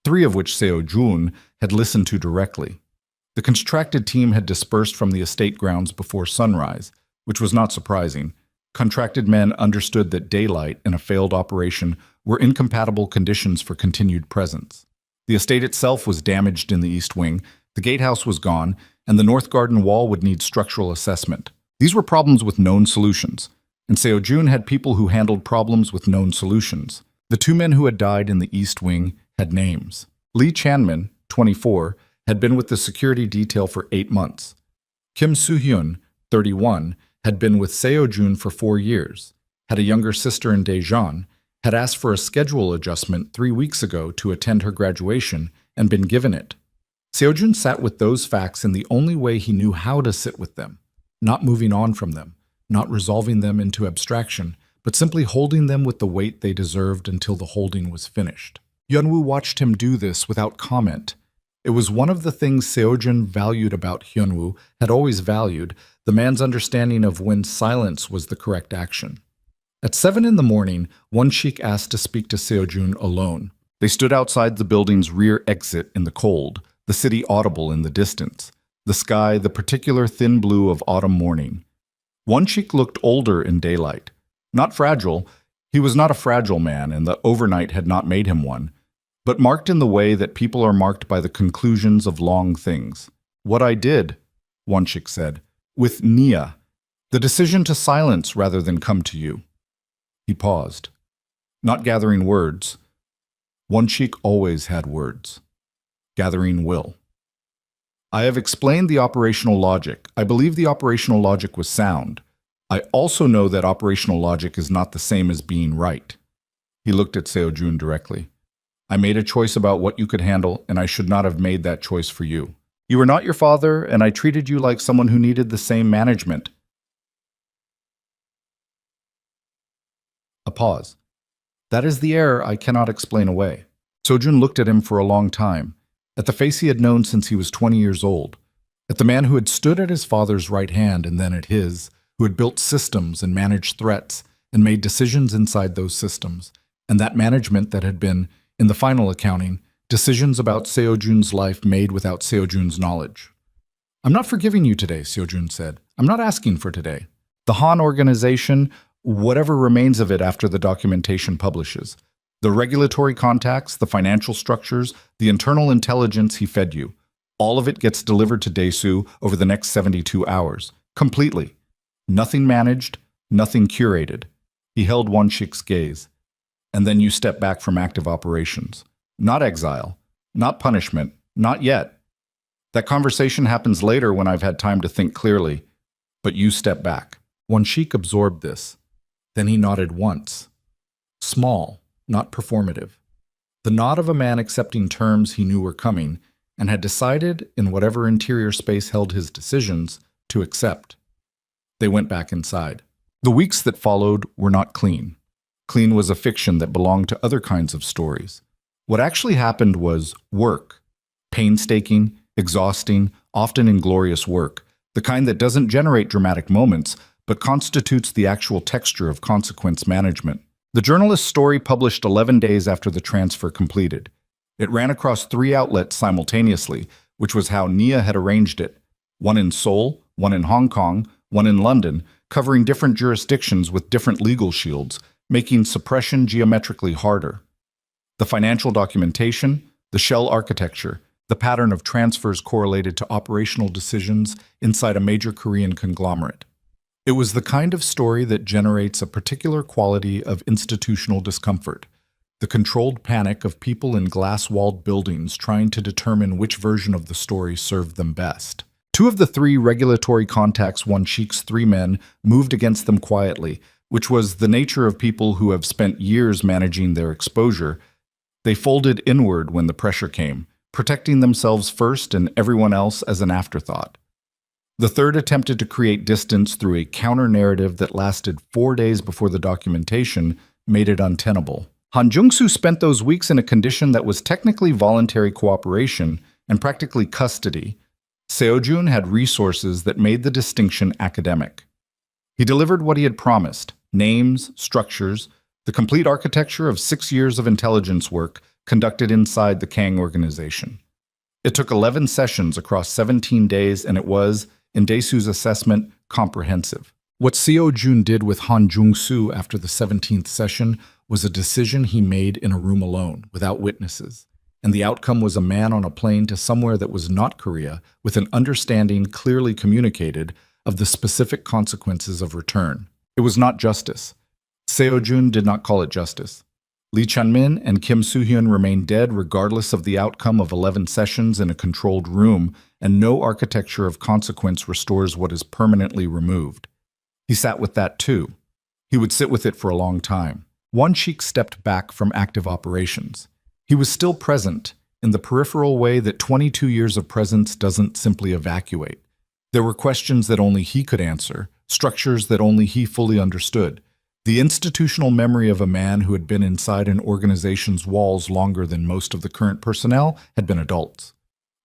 S1: 3 of which Seo-jun had listened to directly. The contracted team had dispersed from the estate grounds before sunrise, which was not surprising. Contracted men understood that daylight and a failed operation were incompatible conditions for continued presence. The estate itself was damaged in the east wing, the gatehouse was gone, and the north garden wall would need structural assessment. These were problems with known solutions, and Seo-jun had people who handled problems with known solutions. The 2 men who had died in the east wing had names. Lee Chanmin, 24, had been with the security detail for 8 months. Kim Soo-hyun, 31, had been with Seo-jun for 4 years, had a younger sister in Daejeon, had asked for a schedule adjustment 3 weeks ago to attend her graduation and been given it. Seo-jun sat with those facts in the only way he knew how to sit with them, not moving on from them, not resolving them into abstraction, but simply holding them with the weight they deserved until the holding was finished. Hyunwoo watched him do this without comment. It was one of the things Seo-jun valued about Hyunwoo, had always valued, the man's understanding of when silence was the correct action. At 7 in the morning, Won-shik asked to speak to Seo-jun alone. They stood outside the building's rear exit in the cold, the city audible in the distance, the sky the particular thin blue of autumn morning. Won-shik looked older in daylight. Not fragile, he was not a fragile man, and the overnight had not made him one, but marked in the way that people are marked by the conclusions of long things. What I did, Won-shik said, with Nia, the decision to silence rather than come to you. He paused, not gathering words. Won-shik always had words. Gathering will. I have explained the operational logic. I believe the operational logic was sound. I also know that operational logic is not the same as being right. He looked at Seo-jun directly. I made a choice about what you could handle, and I should not have made that choice for you. You were not your father, and I treated you like someone who needed the same management. A pause. That is the error I cannot explain away. Seo-jun looked at him for a long time, at the face he had known since he was 20 years old, at the man who had stood at his father's right hand and then at his, who had built systems and managed threats and made decisions inside those systems, and that management that had been, in the final accounting, decisions about Seo-jun's life made without Seo-jun's knowledge. I'm not forgiving you today, Seo-jun said. I'm not asking for today. The Han organization, whatever remains of it after the documentation publishes, the regulatory contacts, the financial structures, the internal intelligence he fed you, all of it gets delivered to Daesu over the next 72 hours, completely. Nothing managed, nothing curated. He held Won-shik's gaze. And then you step back from active operations. Not exile, not punishment, not yet. That conversation happens later when I've had time to think clearly. But you step back. Won-shik absorbed this. Then he nodded once. Small, not performative. The nod of a man accepting terms he knew were coming and had decided, in whatever interior space held his decisions, to accept. They went back inside. The weeks that followed were not clean. Clean was a fiction that belonged to other kinds of stories. What actually happened was work. Painstaking, exhausting, often inglorious work. The kind that doesn't generate dramatic moments, but constitutes the actual texture of consequence management. The journalist's story published 11 days after the transfer completed. It ran across 3 outlets simultaneously, which was how Nia had arranged it. One in Seoul, one in Hong Kong, one in London, covering different jurisdictions with different legal shields, making suppression geometrically harder. The financial documentation, the shell architecture, the pattern of transfers correlated to operational decisions inside a major Korean conglomerate. It was the kind of story that generates a particular quality of institutional discomfort, the controlled panic of people in glass-walled buildings trying to determine which version of the story served them best. 2 of the 3 regulatory contacts Won-shik's 3 men moved against them quietly, which was the nature of people who have spent years managing their exposure. They folded inward when the pressure came, protecting themselves first and everyone else as an afterthought. The third attempted to create distance through a counter-narrative that lasted 4 days before the documentation made it untenable. Han Jung-soo spent those weeks in a condition that was technically voluntary cooperation and practically custody. Seojun had resources that made the distinction academic. He delivered what he had promised: names, structures, the complete architecture of 6 years of intelligence work conducted inside the Kang organization. It took 11 sessions across 17 days, and it was, in Daesu's assessment, comprehensive. What Seojun did with Han Jung-soo after the 17th session was a decision he made in a room alone, without witnesses. And the outcome was a man on a plane to somewhere that was not Korea, with an understanding clearly communicated of the specific consequences of return. It was not justice. Seojun did not call it justice. Lee Chun-min and Kim Soo-hyun remained dead regardless of the outcome of 11 sessions in a controlled room, and no architecture of consequence restores what is permanently removed. He sat with that too. He would sit with it for a long time. Won Shik stepped back from active operations. He was still present, in the peripheral way that 22 years of presence doesn't simply evacuate. There were questions that only he could answer, structures that only he fully understood. The institutional memory of a man who had been inside an organization's walls longer than most of the current personnel had been adults.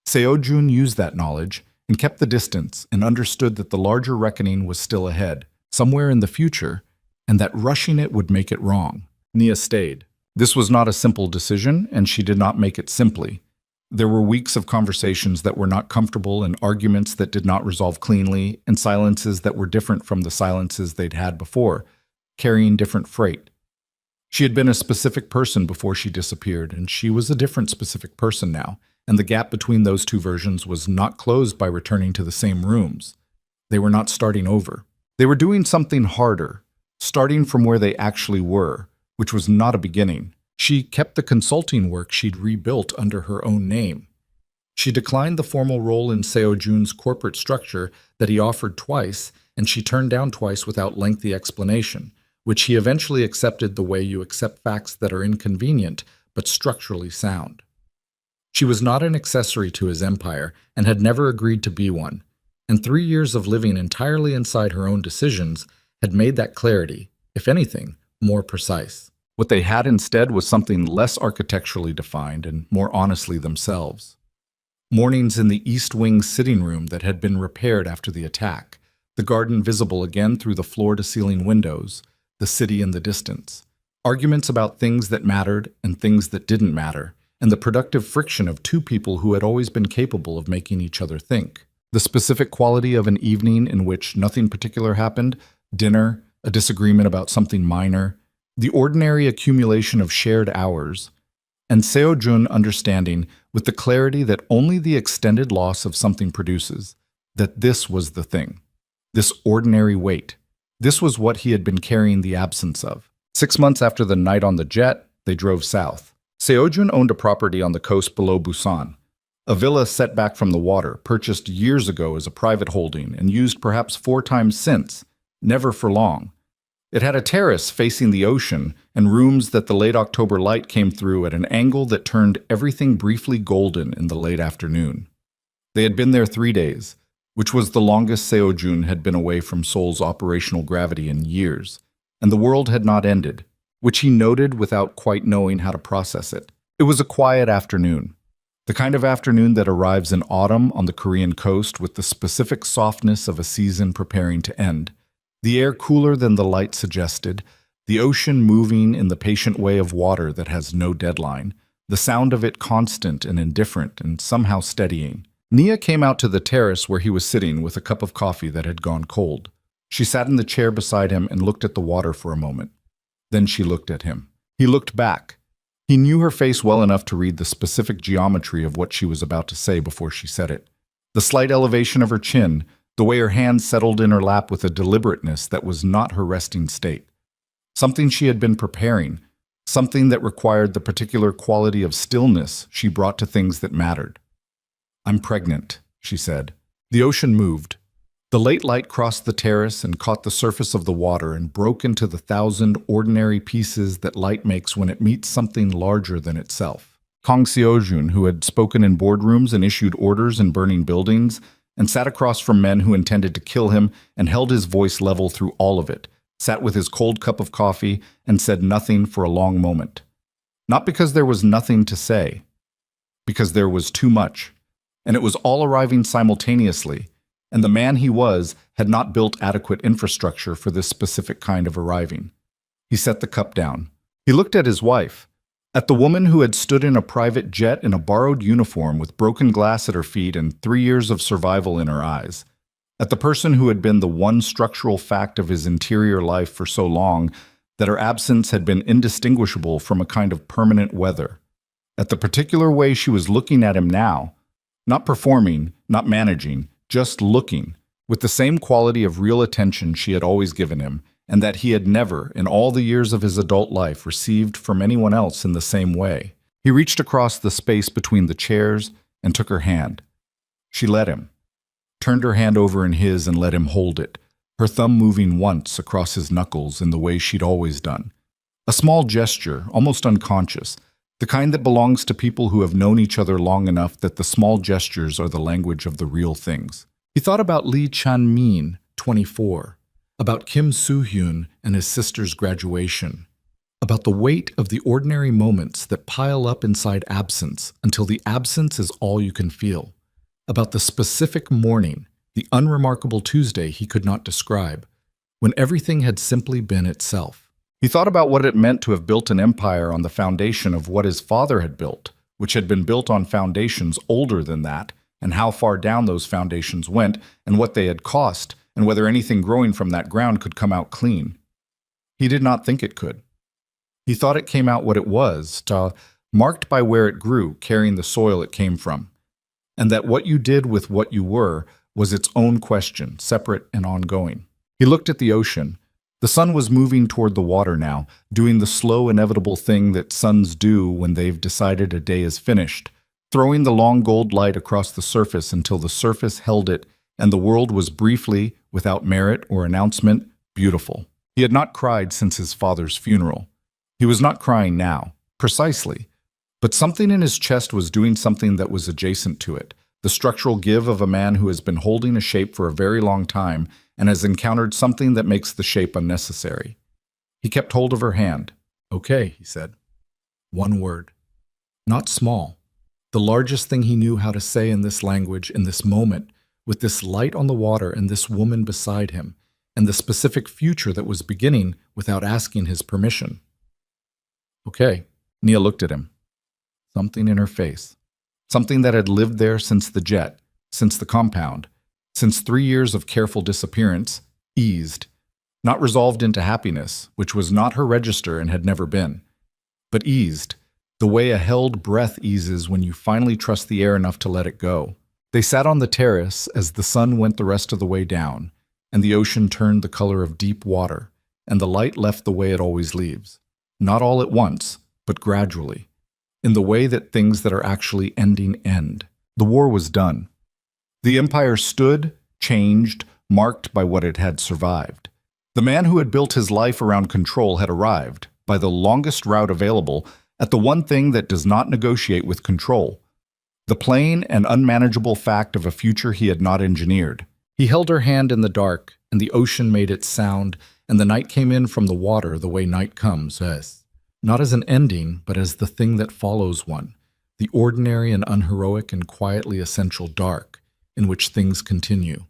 S1: Seojun used that knowledge and kept the distance and understood that the larger reckoning was still ahead, somewhere in the future, and that rushing it would make it wrong. Nia stayed. This was not a simple decision, and she did not make it simply. There were weeks of conversations that were not comfortable, and arguments that did not resolve cleanly, and silences that were different from the silences they'd had before, carrying different freight. She had been a specific person before she disappeared, and she was a different specific person now, and the gap between those two versions was not closed by returning to the same rooms. They were not starting over. They were doing something harder, starting from where they actually were, which was not a beginning. She kept the consulting work she'd rebuilt under her own name. She declined the formal role in Seojun's corporate structure that he offered twice, and she turned down twice without lengthy explanation, which he eventually accepted the way you accept facts that are inconvenient but structurally sound. She was not an accessory to his empire and had never agreed to be one, and 3 years of living entirely inside her own decisions had made that clarity, if anything, more precise. What they had instead was something less architecturally defined and more honestly themselves. Mornings in the East Wing sitting room that had been repaired after the attack, the garden visible again through the floor-to-ceiling windows, the city in the distance. Arguments about things that mattered and things that didn't matter, and the productive friction of two people who had always been capable of making each other think. The specific quality of an evening in which nothing particular happened, dinner, a disagreement about something minor, the ordinary accumulation of shared hours, and Seojun understanding with the clarity that only the extended loss of something produces, that this was the thing, this ordinary weight. This was what he had been carrying the absence of. 6 months after the night on the jet, they drove south. Seojun owned a property on the coast below Busan, a villa set back from the water, purchased years ago as a private holding and used perhaps 4 times since, never for long. It had a terrace facing the ocean and rooms that the late October light came through at an angle that turned everything briefly golden in the late afternoon. They had been there 3 days, which was the longest Seojun had been away from Seoul's operational gravity in years, and the world had not ended, which he noted without quite knowing how to process it. It was a quiet afternoon, the kind of afternoon that arrives in autumn on the Korean coast with the specific softness of a season preparing to end. The air cooler than the light suggested, the ocean moving in the patient way of water that has no deadline, the sound of it constant and indifferent and somehow steadying. Nia came out to the terrace where he was sitting with a cup of coffee that had gone cold. She sat in the chair beside him and looked at the water for a moment. Then she looked at him. He looked back. He knew her face well enough to read the specific geometry of what she was about to say before she said it. The slight elevation of her chin, the way her hands settled in her lap with a deliberateness that was not her resting state. Something she had been preparing, something that required the particular quality of stillness she brought to things that mattered. "I'm pregnant," she said. The ocean moved. The late light crossed the terrace and caught the surface of the water and broke into the 1,000 ordinary pieces that light makes when it meets something larger than itself. Kang Seojun, who had spoken in boardrooms and issued orders in burning buildings, and sat across from men who intended to kill him and held his voice level through all of it, sat with his cold cup of coffee and said nothing for a long moment. Not because there was nothing to say, because there was too much. and it was all arriving simultaneously, and the man he was had not built adequate infrastructure for this specific kind of arriving. He set the cup down. He looked at his wife, at the woman who had stood in a private jet in a borrowed uniform with broken glass at her feet and 3 years of survival in her eyes, at the person who had been the one structural fact of his interior life for so long that her absence had been indistinguishable from a kind of permanent weather, at the particular way she was looking at him now, not performing, not managing, just looking, with the same quality of real attention she had always given him, and that he had never, in all the years of his adult life, received from anyone else in the same way. He reached across the space between the chairs and took her hand. She let him, turned her hand over in his and let him hold it, her thumb moving once across his knuckles in the way she'd always done. A small gesture, almost unconscious, the kind that belongs to people who have known each other long enough that the small gestures are the language of the real things. He thought about Lee Chan-min, 24, about Kim Soo-hyun and his sister's graduation, about the weight of the ordinary moments that pile up inside absence until the absence is all you can feel, about the specific morning, the unremarkable Tuesday he could not describe, when everything had simply been itself. He thought about what it meant to have built an empire on the foundation of what his father had built, which had been built on foundations older than that, and how far down those foundations went, and what they had cost, and whether anything growing from that ground could come out clean. He did not think it could. He thought it came out what it was, marked by where it grew, carrying the soil it came from, and that what you did with what you were was its own question, separate and ongoing. He looked at the ocean. The sun was moving toward the water now, doing the slow, inevitable thing that suns do when they've decided a day is finished, throwing the long gold light across the surface until the surface held it and the world was briefly, without merit or announcement, beautiful. He had not cried since his father's funeral. He was not crying now, precisely, but something in his chest was doing something that was adjacent to it, the structural give of a man who has been holding a shape for a very long time and has encountered something that makes the shape unnecessary. He kept hold of her hand. "Okay," he said. One word. Not small. The largest thing he knew how to say in this language, in this moment, with this light on the water and this woman beside him, and the specific future that was beginning without asking his permission. "Okay." Nia looked at him. Something in her face. Something that had lived there since the jet, since the compound, since 3 years of careful disappearance, eased, not resolved into happiness, which was not her register and had never been, but eased, the way a held breath eases when you finally trust the air enough to let it go. They sat on the terrace as the sun went the rest of the way down, and the ocean turned the color of deep water, and the light left the way it always leaves, not all at once, but gradually, in the way that things that are actually ending end. The war was done. The empire stood, changed, marked by what it had survived. The man who had built his life around control had arrived, by the longest route available, at the one thing that does not negotiate with control, the plain and unmanageable fact of a future he had not engineered. He held her hand in the dark, and the ocean made its sound, and the night came in from the water the way night comes, not as an ending, but as the thing that follows one, the ordinary and unheroic and quietly essential dark, in which things continue.